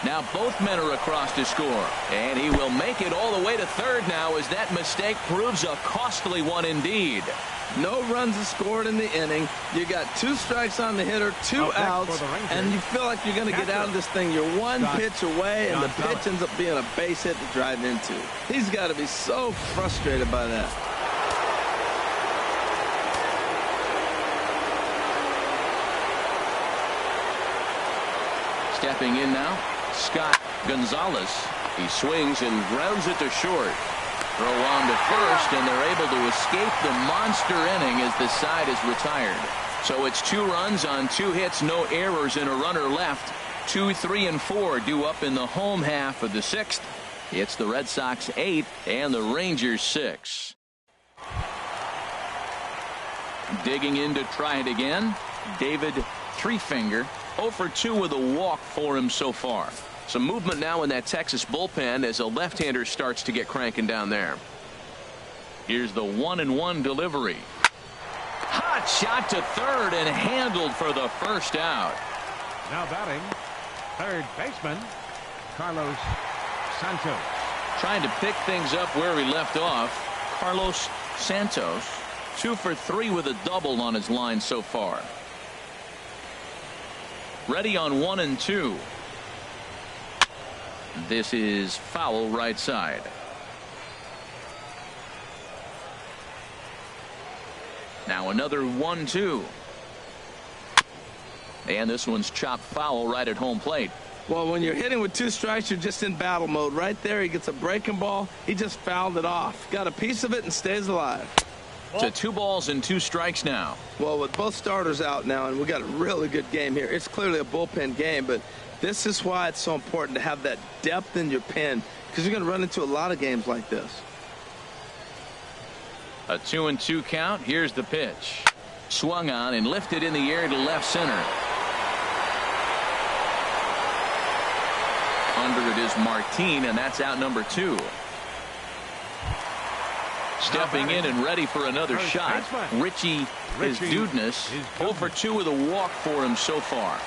Now both men are across to score, and he will make it all the way to third now as that mistake proves a costly one indeed. No runs are scored in the inning. You got 2 strikes on the hitter, 2 outs, and you feel like you're going to get out of this thing. You're 1 pitch away, and the pitch ends up being a base hit to drive into. He's got to be so frustrated by that. Stepping in now, Scott Gonzalez. He swings and grounds it to short. Throw on to first, and they're able to escape the monster inning as the side is retired. So it's 2 runs on 2 hits, no errors, and a runner left. 2, 3, and 4 due up in the home half of the 6th. It's the Red Sox 8 and the Rangers 6. Digging in to try it again, David Threefinger. 0 for 2 with a walk for him so far. Some movement now in that Texas bullpen as a left-hander starts to get cranking down there. Here's the 1-1 delivery. Hot shot to third and handled for the first out. Now batting, third baseman, Carlos Santos. Trying to pick things up where he left off. Carlos Santos, 2 for 3 with a double on his line so far. Ready on 1-2. This is foul right side. Now another 1-2. And this one's chopped foul right at home plate. Well, when you're hitting with 2 strikes, you're just in battle mode. Right there, he gets a breaking ball. He just fouled it off. Got a piece of it and stays alive. To 2 balls and 2 strikes now. Well, with both starters out now, and we got a really good game here. It's clearly a bullpen game, but this is why it's so important to have that depth in your pen, because you're going to run into a lot of games like this. A 2-2 count. Here's the pitch. Swung on and lifted in the air to left center. Under it is Martin, and that's out number 2. Stepping in and ready for another shot, Richie is Dudness. 0 for 2 with a walk for him so far.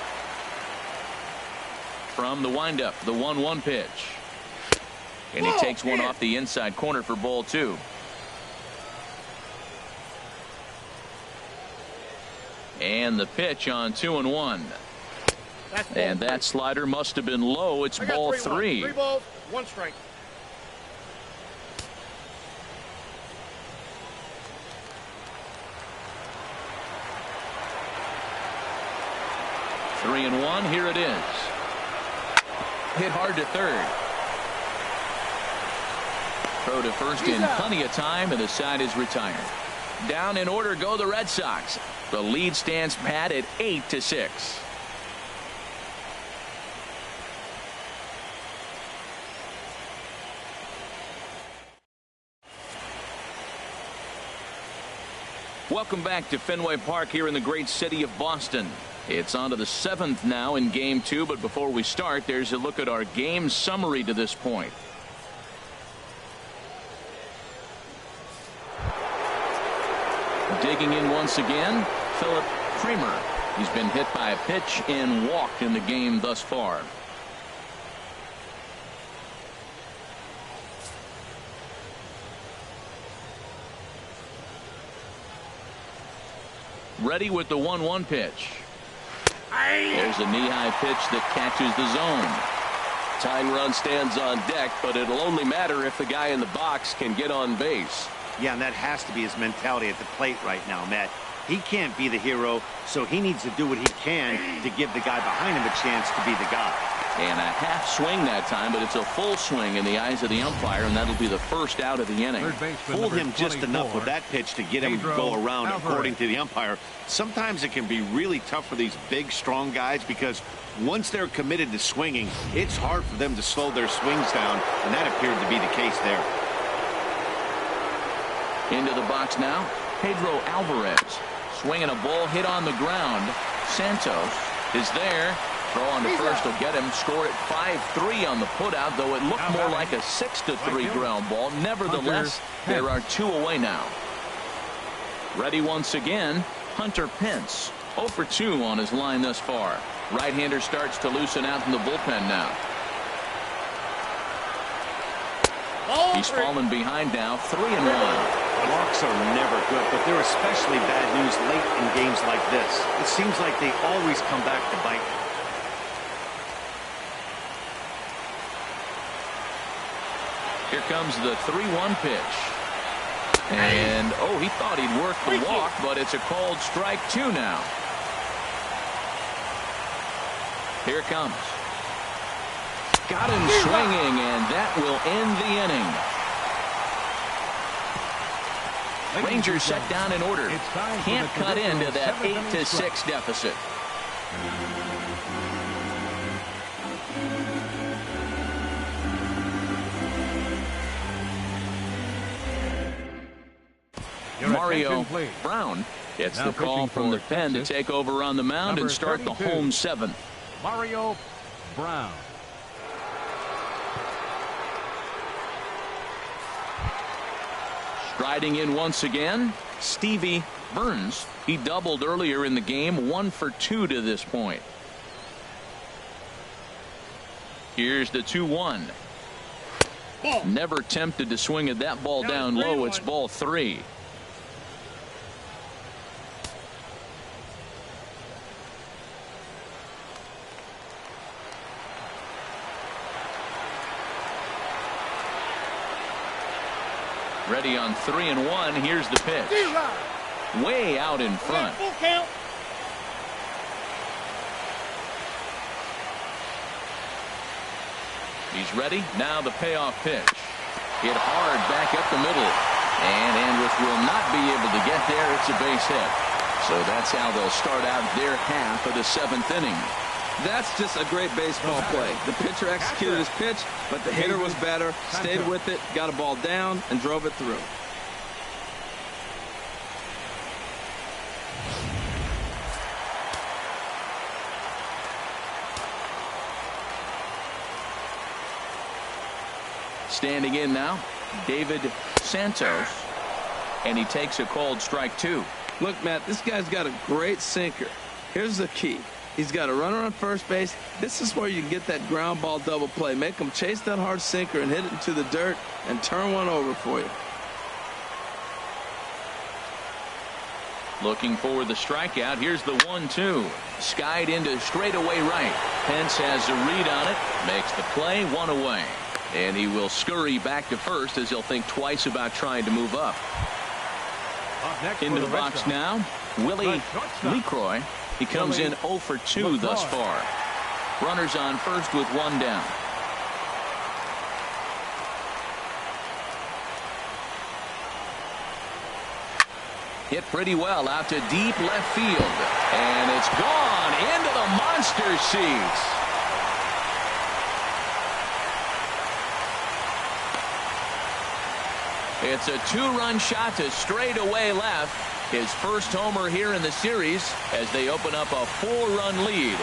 From the windup, the 1-1 pitch. And he takes one off the inside corner for ball 2. And the pitch on 2-1. And that slider must have been low. It's ball 3. 3 balls, 1 strike. Three and 1. Here it is. Hit hard to third. Throw to first in plenty of time, and the side is retired. Down in order go the Red Sox. The lead stands pat at 8-6. Welcome back to Fenway Park here in the great city of Boston. It's on to the 7th now in Game 2, but before we start, there's a look at our game summary to this point. Digging in once again, Philip Kramer. He's been hit by a pitch and walked in the game thus far. Ready with the 1-1 pitch. There's a knee-high pitch that catches the zone. Tying run stands on deck, but it'll only matter if the guy in the box can get on base. Yeah, and that has to be his mentality at the plate right now, Matt. He can't be the hero, so he needs to do what he can to give the guy behind him a chance to be the guy. And a half swing that time, but it's a full swing in the eyes of the umpire, and that'll be the first out of the inning. Fooled him just enough with that pitch to get him to go around, according to the umpire. Sometimes it can be really tough for these big, strong guys because once they're committed to swinging, it's hard for them to slow their swings down, and that appeared to be the case there. Into the box now, Pedro Alvarez. Swinging a ball hit on the ground. Santos is there. Throw on to first will get him. Score at 5-3 on the putout, though it looked more like a 6-3 ground ball. Nevertheless, there are 2 away now. Ready once again, Hunter Pence. 0 for 2 on his line thus far. Right-hander starts to loosen out in the bullpen now. He's fallen behind now, 3-1. Walks are never good, but they're especially bad news late in games like this. It seems like they always come back to bite. Here comes the 3-1 pitch. And, oh, he thought he'd work the walk, but it's a called strike 2 now. Here it comes. Got him swinging, and that will end the inning. Rangers set down in order. Can't cut into that 8-6 deficit. Mario Brown gets the call from the pen to take over on the mound and start the home 7th. Mario Brown. Striding in once again, Stevie Burns. He doubled earlier in the game, 1 for 2 to this point. Here's the 2-1. Never tempted to swing at that ball down low. It's ball 3. Ready on 3-1. Here's the pitch. Way out in front. He's ready. Now the payoff pitch. Hit hard back up the middle. And Andrus will not be able to get there. It's a base hit. So that's how they'll start out their half of the 7th inning. That's just a great baseball play. The pitcher executed his pitch, but the hitter was better, stayed with it, got a ball down, and drove it through. Standing in now, David Santos, and he takes a called strike 2. Look, Matt, this guy's got a great sinker. Here's the key. He's got a runner on first base. This is where you can get that ground ball double play. Make him chase that hard sinker and hit it into the dirt and turn one over for you. Looking for the strikeout. Here's the 1-2. Skied into straightaway right. Pence has a read on it. Makes the play, 1 away. And he will scurry back to first as he'll think twice about trying to move up. Into the box now, Willie LeCroy. He comes in 0 for 2 thus far. Runners on first with 1 down. Hit pretty well out to deep left field. And it's gone into the monster seats. It's a 2-run shot to straightaway left. His first homer here in the series as they open up a 4-run lead.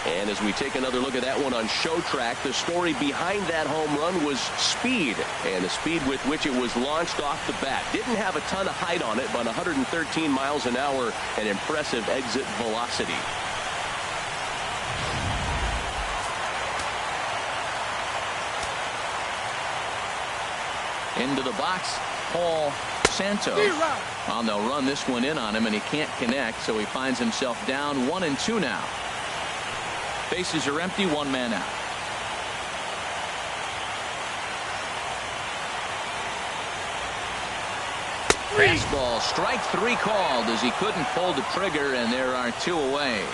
And as we take another look at that one on Show Track, the story behind that home run was speed, and the speed with which it was launched off the bat. Didn't have a ton of height on it, but 113 miles an hour, an impressive exit velocity. Into the box, Paul Santos. Well, they'll run this one in on him, and he can't connect, so he finds himself down 1-2 now. Bases are empty, 1 man out. Fastball, strike 3 called as he couldn't pull the trigger, and there are 2 away.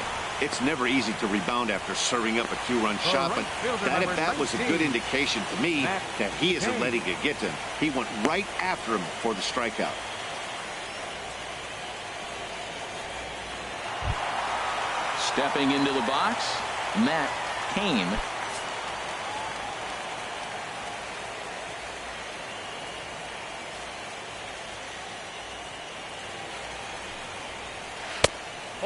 It's never easy to rebound after serving up a 2-run shot, but that at bat was a good indication to me that he isn't letting it get to him. He went right after him for the strikeout. Stepping into the box, Matt Cain.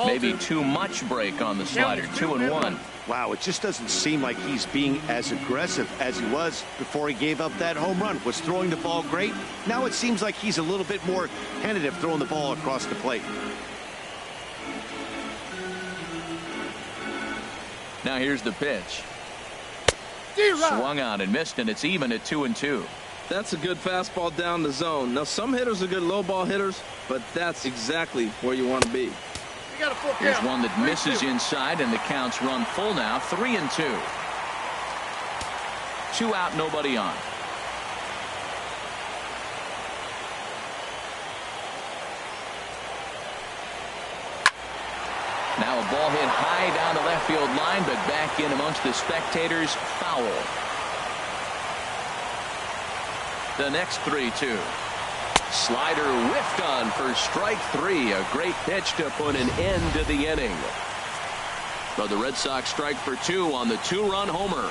Maybe too much break on the slider. 2-1. Wow, it just doesn't seem like he's being as aggressive as he was before he gave up that home run. Was throwing the ball great. Now it seems like he's a little bit more tentative throwing the ball across the plate. Now here's the pitch. Swung on and missed, and it's even at 2-2. That's a good fastball down the zone. Now, some hitters are good low ball hitters, but that's exactly where you want to be. Here's one that misses inside, and the count's run full now. 3-2. 2 out, nobody on. Now a ball hit high down the left field line, but back in amongst the spectators. Foul. The next 3-2. Slider whiffed on for strike 3. A great pitch to put an end to the inning. But the Red Sox strike for 2 on the 2-run homer.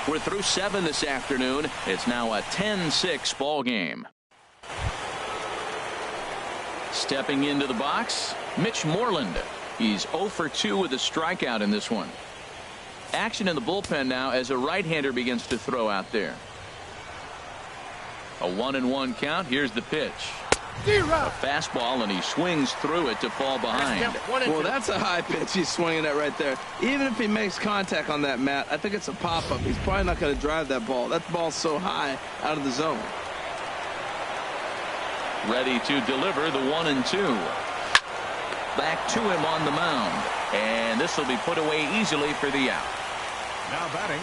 We're through 7 this afternoon. It's now a 10-6 ball game. Stepping into the box, Mitch Moreland. He's 0 for 2 with a strikeout in this one. Action in the bullpen now as a right-hander begins to throw out there. A 1-1 count. Here's the pitch. A fastball, and he swings through it to fall behind. Well, that's a high pitch he's swinging at right there. Even if he makes contact on that, Matt, I think it's a pop-up. He's probably not going to drive that ball. That ball's so high out of the zone. Ready to deliver the 1-2. Back to him on the mound, and this will be put away easily for the out. Now batting,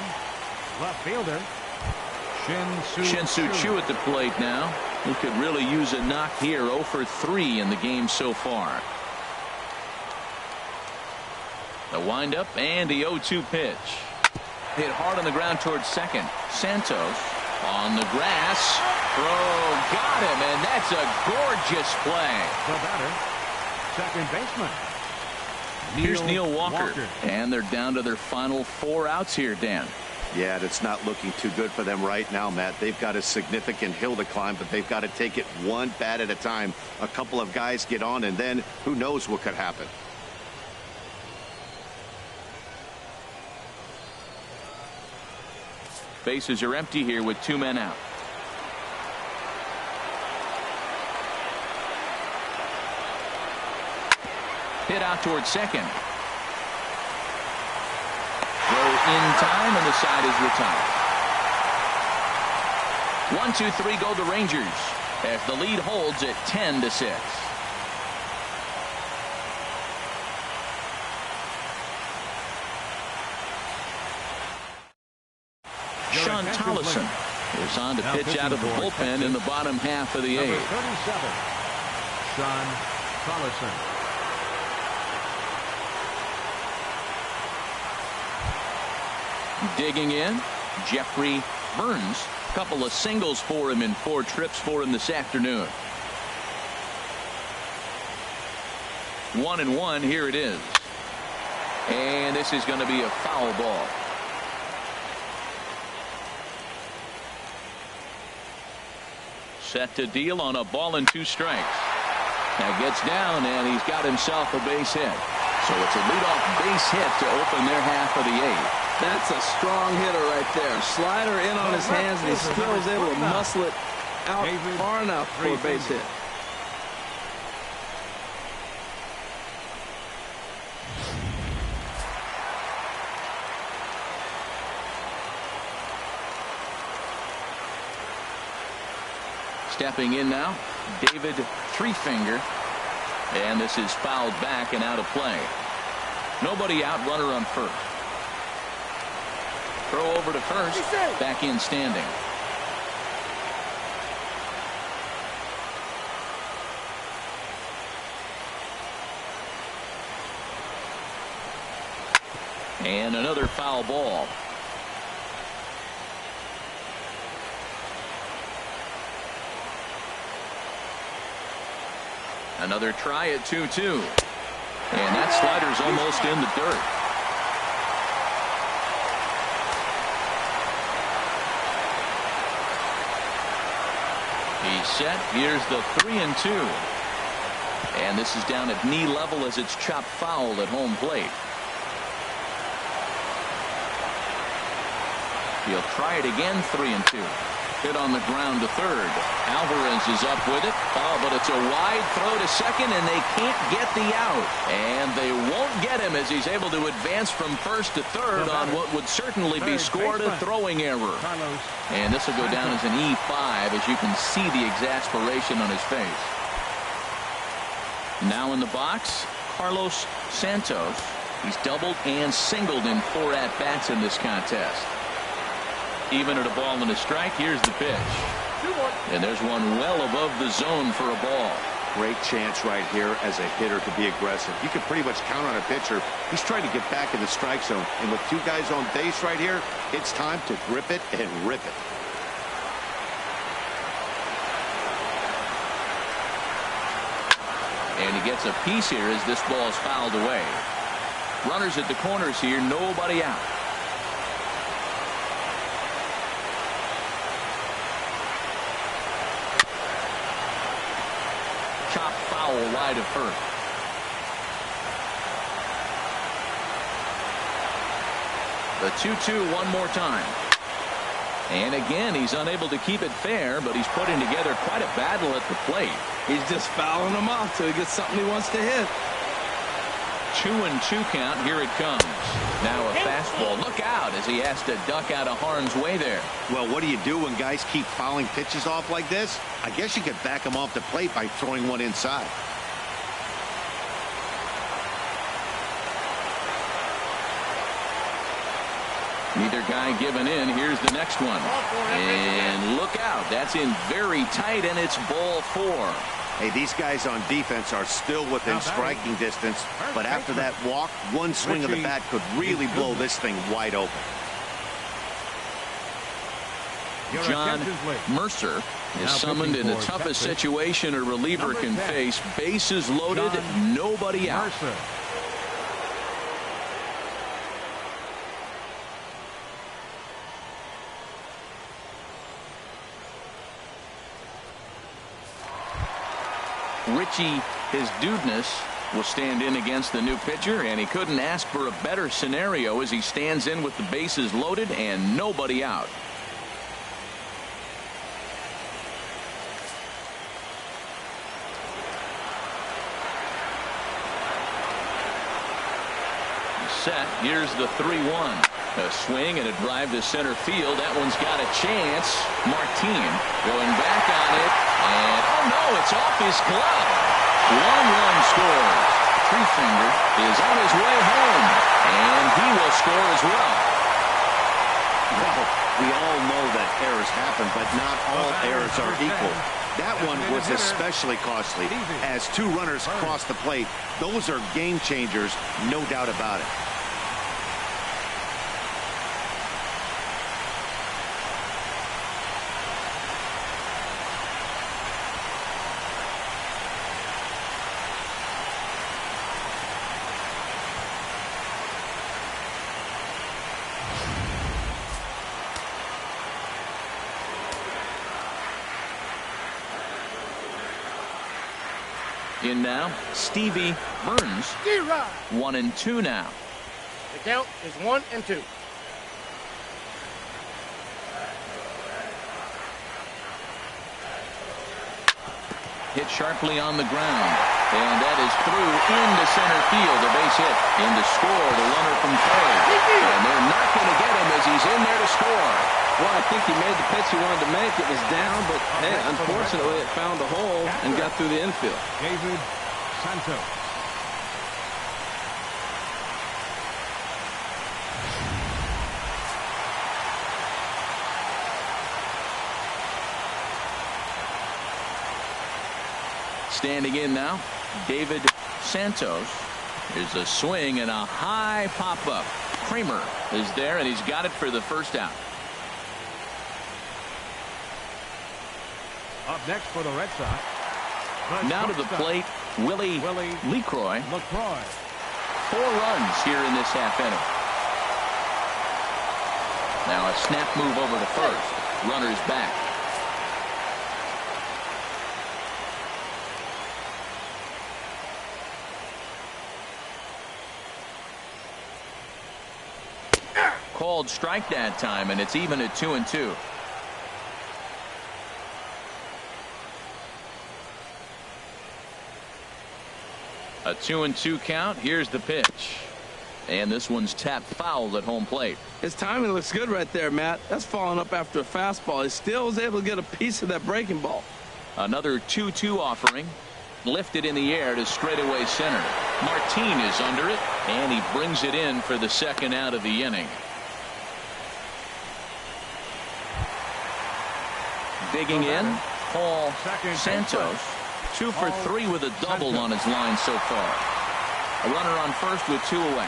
left fielder Shin-Soo Choo at the plate now. He could really use a knock here. 0 for 3 in the game so far. The windup and the 0-2 pitch. Hit hard on the ground towards second. Santos on the grass. Throw got him, and that's a gorgeous play. The batter, second baseman. Here's Neil Walker. And they're down to their final 4 outs here, Dan. Yeah, that's not looking too good for them right now, Matt. They've got a significant hill to climb, but they've got to take it one bat at a time. A couple of guys get on, and then who knows what could happen. Bases are empty here with 2 men out. Hit out towards second. Throw in time, and the side is retired. 1-2-3 go the Rangers as the lead holds at 10-6. Sean Tollison is on to pitch out of the bullpen in the bottom half of the 8th. 37, Sean Tollison. Digging in, Jeffrey Burns. A couple of singles for him in 4 trips for him this afternoon. 1-1, here it is. And this is going to be a foul ball. Set to deal on a ball and 2 strikes. Now gets down, and he's got himself a base hit. So it's a leadoff base hit to open their half of the 8th. That's a strong hitter right there. Slider in on his hands, and he still is able to muscle it out far enough for a base hit. Stepping in now, David Threefinger. And this is fouled back and out of play. Nobody out, runner on first. Throw over to first, back in standing. And another foul ball. Another try at 2-2. And that slider's almost in the dirt. He's set. Here's the 3-2. And this is down at knee level as it's chopped foul at home plate. He'll try it again. 3-2. Hit on the ground to third. Alvarez is up with it. Oh, but it's a wide throw to second, and they can't get the out. And they won't get him as he's able to advance from first to third on what would certainly be scored a throwing error. And this will go down as an E5 as you can see the exasperation on his face. Now in the box, Carlos Santos. He's doubled and singled in 4 at-bats in this contest. Even at a ball and a strike, here's the pitch. And there's one well above the zone for a ball. Great chance right here as a hitter to be aggressive. You can pretty much count on a pitcher. He's trying to get back in the strike zone. And with 2 guys on base right here, it's time to grip it and rip it. And he gets a piece here as this ball is fouled away. Runners at the corners here, nobody out. Chop foul wide of first. The 2-2 one more time. And again, he's unable to keep it fair, but he's putting together quite a battle at the plate. He's just fouling them off till he gets something he wants to hit. 2-2 count. Here it comes. Now a fastball. Look out as he has to duck out of harm's way there. Well, what do you do when guys keep fouling pitches off like this? I guess you could back them off the plate by throwing one inside. Neither guy giving in. Here's the next one. And look out. That's in very tight, and it's ball 4. Hey, these guys on defense are still within striking distance, but after that walk, one swing of the bat could really blow this thing wide open. John Mercer is summoned in the toughest situation a reliever can face. Bases loaded, nobody out. Richie, his dudeness, will stand in against the new pitcher, and he couldn't ask for a better scenario as he stands in with the bases loaded and nobody out. Set. Here's the 3-1. A swing and a drive to center field. That one's got a chance. Martin going back on it. And, oh no, it's off his glove. 1 run scores. Treefinger is on his way home. And he will score as well. Well, we all know that errors happen, but not all errors are equal. That one was especially costly. As 2 runners cross the plate, those are game changers, no doubt about it. In now, Stevie Burns. 1-2 now. The count is 1-2. Hit sharply on the ground. And that is through into center field. A base hit. In to score the runner from third. And they're not going to get him as he's in there to score. Well, I think he made the pitch he wanted to make. It was down, but hey, unfortunately, it found a hole and got through the infield. David Santos. Standing in now, David Santos. Here's a swing and a high pop-up. Kramer is there, and he's got it for the first out. Up next for the Red Sox. Now to the plate, Willie LeCroy. 4 runs here in this half inning. Now a snap move over to first. Runner's back. Called strike that time, and it's even at 2-2. A 2-2 count. Here's the pitch. And this one's tapped foul at home plate. His timing looks good right there, Matt. That's following up after a fastball. He still was able to get a piece of that breaking ball. Another 2-2 offering. Lifted in the air to straightaway center. Martin is under it, and he brings it in for the second out of the inning. Digging in, Paul Santos. 2 for 3 with a double on his line so far. A runner on first with 2 away.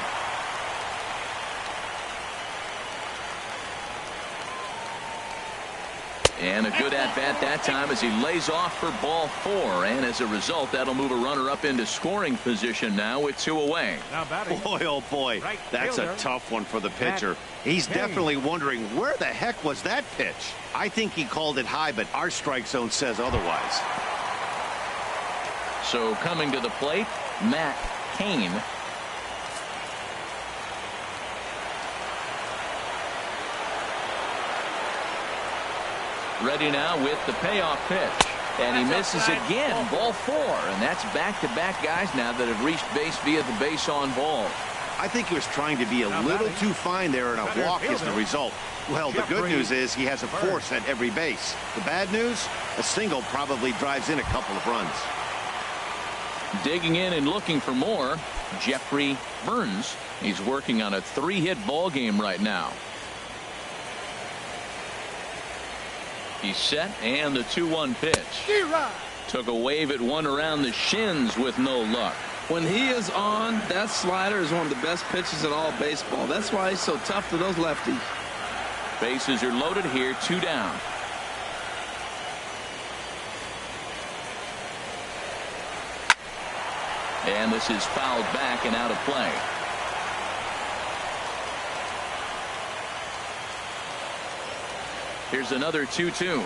And a good at-bat that time as he lays off for ball 4. And as a result, that'll move a runner up into scoring position now with 2 away. Boy, oh boy, that's a tough one for the pitcher. He's definitely wondering, where the heck was that pitch? I think he called it high, but our strike zone says otherwise. So coming to the plate, Matt Cain. Ready now with the payoff pitch. And he misses again. Ball 4. And that's back-to-back guys now that have reached base via the base on ball. I think he was trying to be a little too fine there, and a walk is the result. Well, the good news is he has a force at every base. The bad news, a single probably drives in a couple of runs. Digging in and looking for more, Jeffrey Burns. He's working on a 3-hit ball game right now. He's set, and the 2-1 pitch. Took a wave at one around the shins with no luck. When he is on, that slider is one of the best pitches in all baseball. That's why he's so tough to those lefties. Bases are loaded here, 2 down. And this is fouled back and out of play. Here's another 2-2.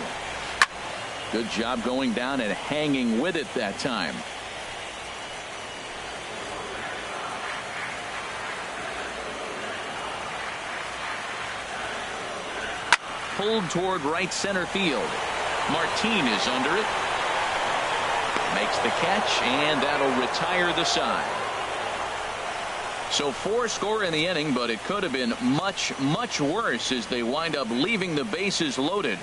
Good job going down and hanging with it that time. Pulled toward right center field. Martin is under it. Makes the catch, and that'll retire the side. So 4 score in the inning, but it could have been much, much worse as they wind up leaving the bases loaded.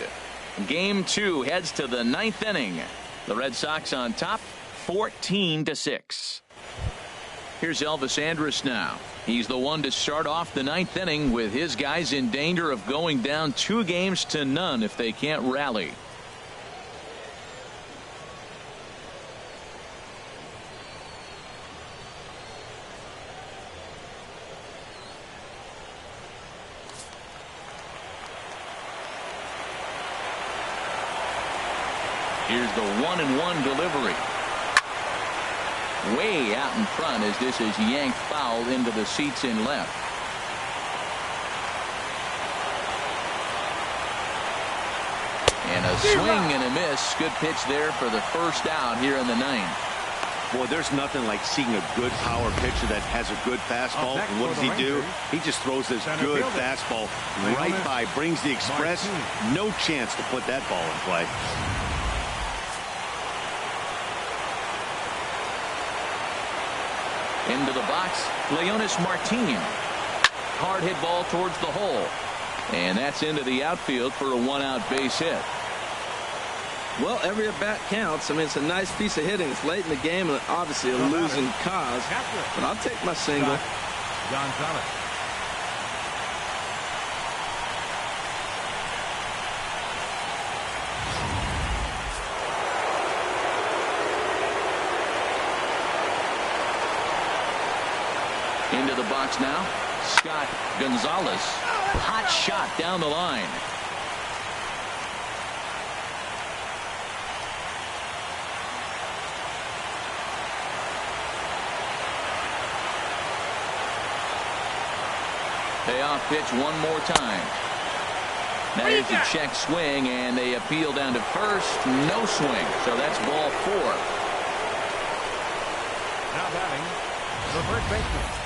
Game 2 heads to the 9th inning. The Red Sox on top, 14-6. Here's Elvis Andrus now. He's the one to start off the 9th inning with his guys in danger of going down 2-0 if they can't rally. Here's the 1-1 delivery. Way out in front as this is yanked foul into the seats in left. And a swing and a miss. Good pitch there for the first out here in the 9th. Boy, there's nothing like seeing a good power pitcher that has a good fastball. And what does he do? He just throws this good fastball right by, brings the express. No chance to put that ball in play. Into the box, Leonis Martin. Hard hit ball towards the hole. And that's into the outfield for a 1-out base hit. Well, every at-bat counts. I mean, it's a nice piece of hitting. It's late in the game and obviously a losing cause. But I'll take my single. Gonzalez. Into the box now, Scott Gonzalez. Hot shot down the line. Payoff pitch one more time. Now here's a check swing, and they appeal down to first. No swing, so that's ball 4. Now batting, the first baseman.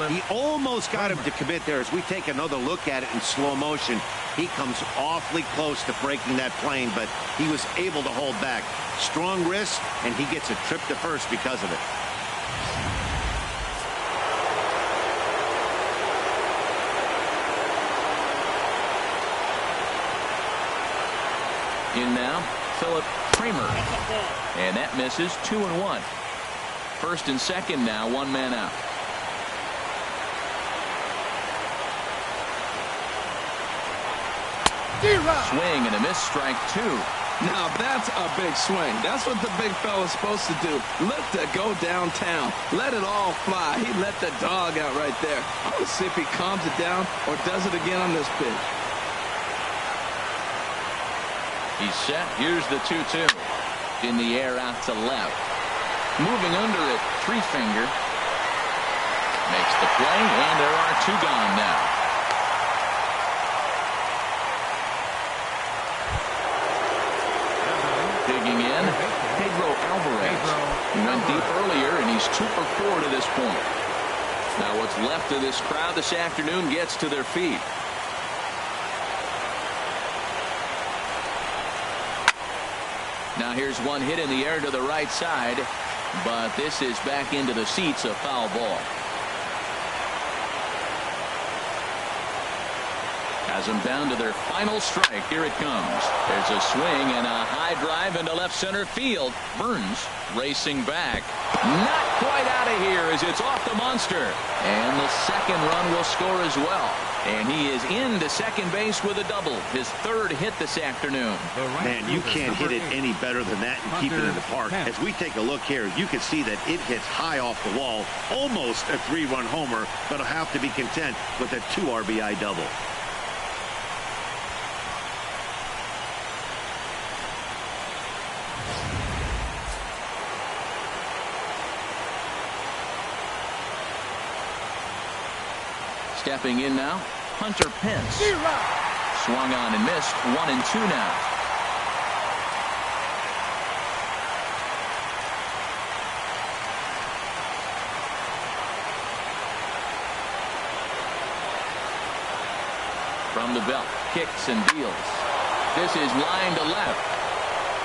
He almost got him to commit there. As we take another look at it in slow motion, he comes awfully close to breaking that plane, but he was able to hold back. Strong wrist, and he gets a trip to first because of it. In now, Philip Kramer. And that misses. 2-1. First and second now, one man out. Swing and a miss, strike 2. Now that's a big swing. That's what the big fella's supposed to do. Let it go downtown. Let it all fly. He let the dog out right there. I want to see if he calms it down or does it again on this pitch. He's set. Here's the 2-2. In the air out to left. Moving under it, 3-finger. Makes the play, and there are 2 gone now. Digging in, Pedro Alvarez. He went deep earlier, and he's 2 for 4 to this point. Now what's left of this crowd this afternoon gets to their feet. Now here's one hit in the air to the right side, but this is back into the seats, a foul ball. Has them down to their final strike. Here it comes. There's a swing and a high drive into left center field. Burns racing back. Not quite out of here as it's off the monster. And the second run will score as well. And he is into second base with a double. His 3rd hit this afternoon. Man, you can't hit it any better than that and keep it in the park. As we take a look here, you can see that it hits high off the wall. Almost a 3-run homer, but he'll have to be content with a 2 RBI double. Stepping in now, Hunter Pence. Swung on and missed. 1-2 now. From the belt, kicks and deals. This is line to left.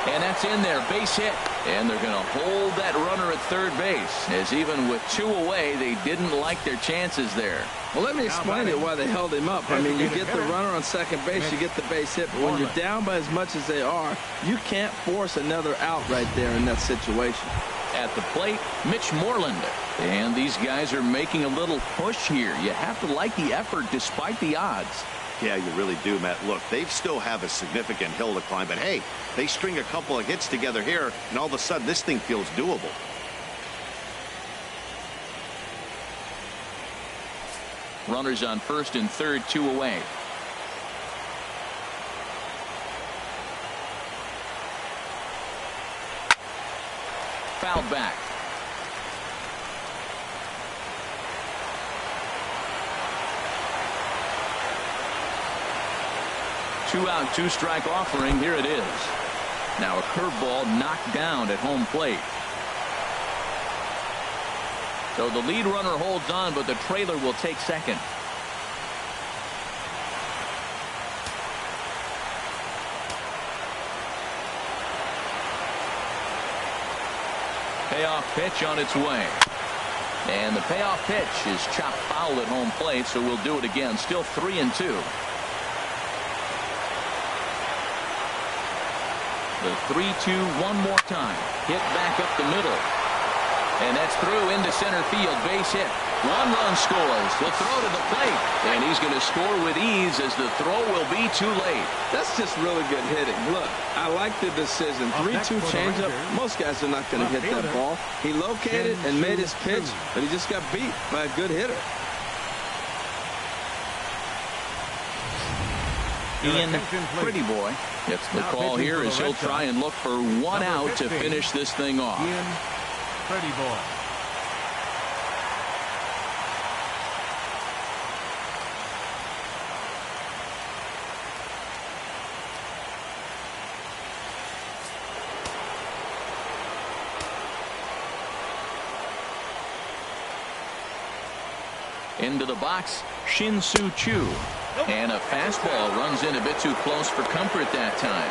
And that's in there, base hit. And they're going to hold that runner at third base, as even with 2 away, they didn't like their chances there. Well, let me explain it why they held him up. I mean, you get the runner on second base, you get the base hit, but when you're down by as much as they are, you can't force another out right there in that situation. At the plate, Mitch Moreland. And these guys are making a little push here. You have to like the effort despite the odds. Yeah, you really do, Matt. Look, they still have a significant hill to climb, but hey, they string a couple of hits together here, and all of a sudden this thing feels doable. Runners on first and third, 2 away. Fouled back. Two out, 2 strike offering. Here it is. Now a curveball knocked down at home plate. So the lead runner holds on, but the trailer will take second. Payoff pitch on its way. And the payoff pitch is chopped foul at home plate, so we'll do it again. Still 3-2. The 3-2 one more time. Hit back up the middle. And that's through into center field, base hit. 1 run scores. The throw to the plate. And he's going to score with ease as the throw will be too late. That's just really good hitting. Look, I like the decision. 3-2 changeup. Most guys are not going to hit that ball. He located and made his pitch, but he just got beat by a good hitter. Ian, pretty boy. Gets the call here as he'll try and look for 1 out to finish this thing off. Ian, pretty boy. Into the box, Shin-Soo Choo. And a fastball runs in a bit too close for comfort that time.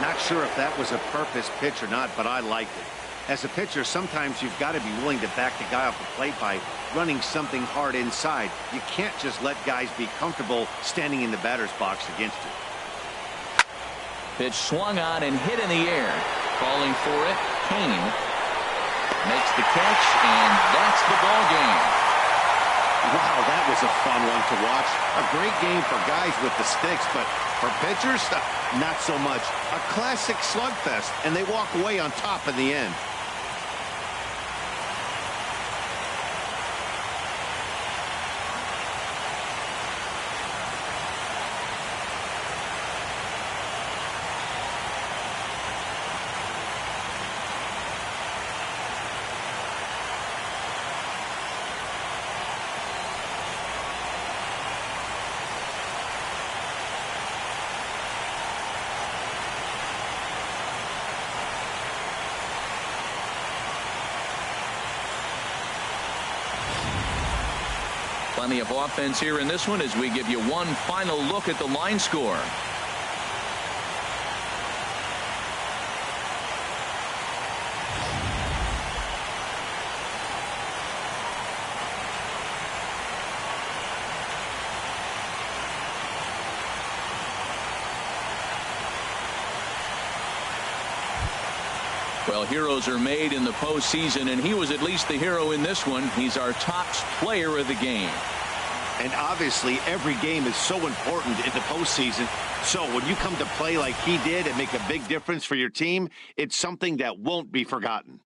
Not sure if that was a purpose pitch or not, but I liked it. As a pitcher, sometimes you've got to be willing to back the guy off the plate by running something hard inside. You can't just let guys be comfortable standing in the batter's box against you. Pitch swung on and hit in the air. Calling for it, Kane makes the catch, and that's the ball game. Wow, that was a fun one to watch. A great game for guys with the sticks, but for pitchers, not so much. A classic slugfest, and they walk away on top in the end. Plenty of offense here in this one as we give you one final look at the line score. Well, heroes are made in the postseason, and he was at least the hero in this one. He's our top player of the game. And obviously, every game is so important in the postseason. So when you come to play like he did and make a big difference for your team, it's something that won't be forgotten.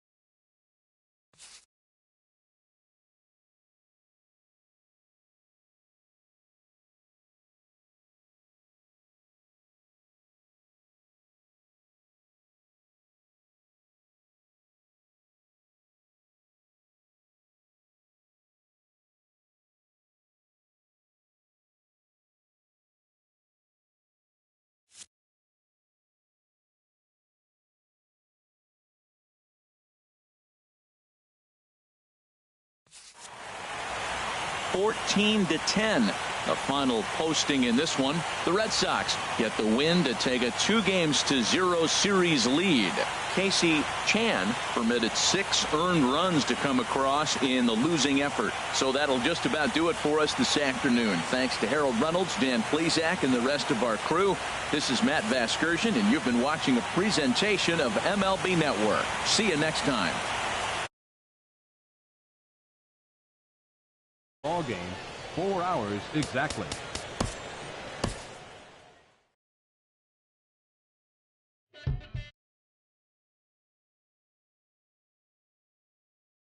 (14-10). The final posting in this one. The Red Sox get the win to take a 2-0 series lead. Casey Chan permitted 6 earned runs to come across in the losing effort. So that'll just about do it for us this afternoon. Thanks to Harold Reynolds, Dan Plesac, and the rest of our crew. This is Matt Vasgersian, and you've been watching a presentation of MLB Network. See you next time. Ball game, 4 hours exactly.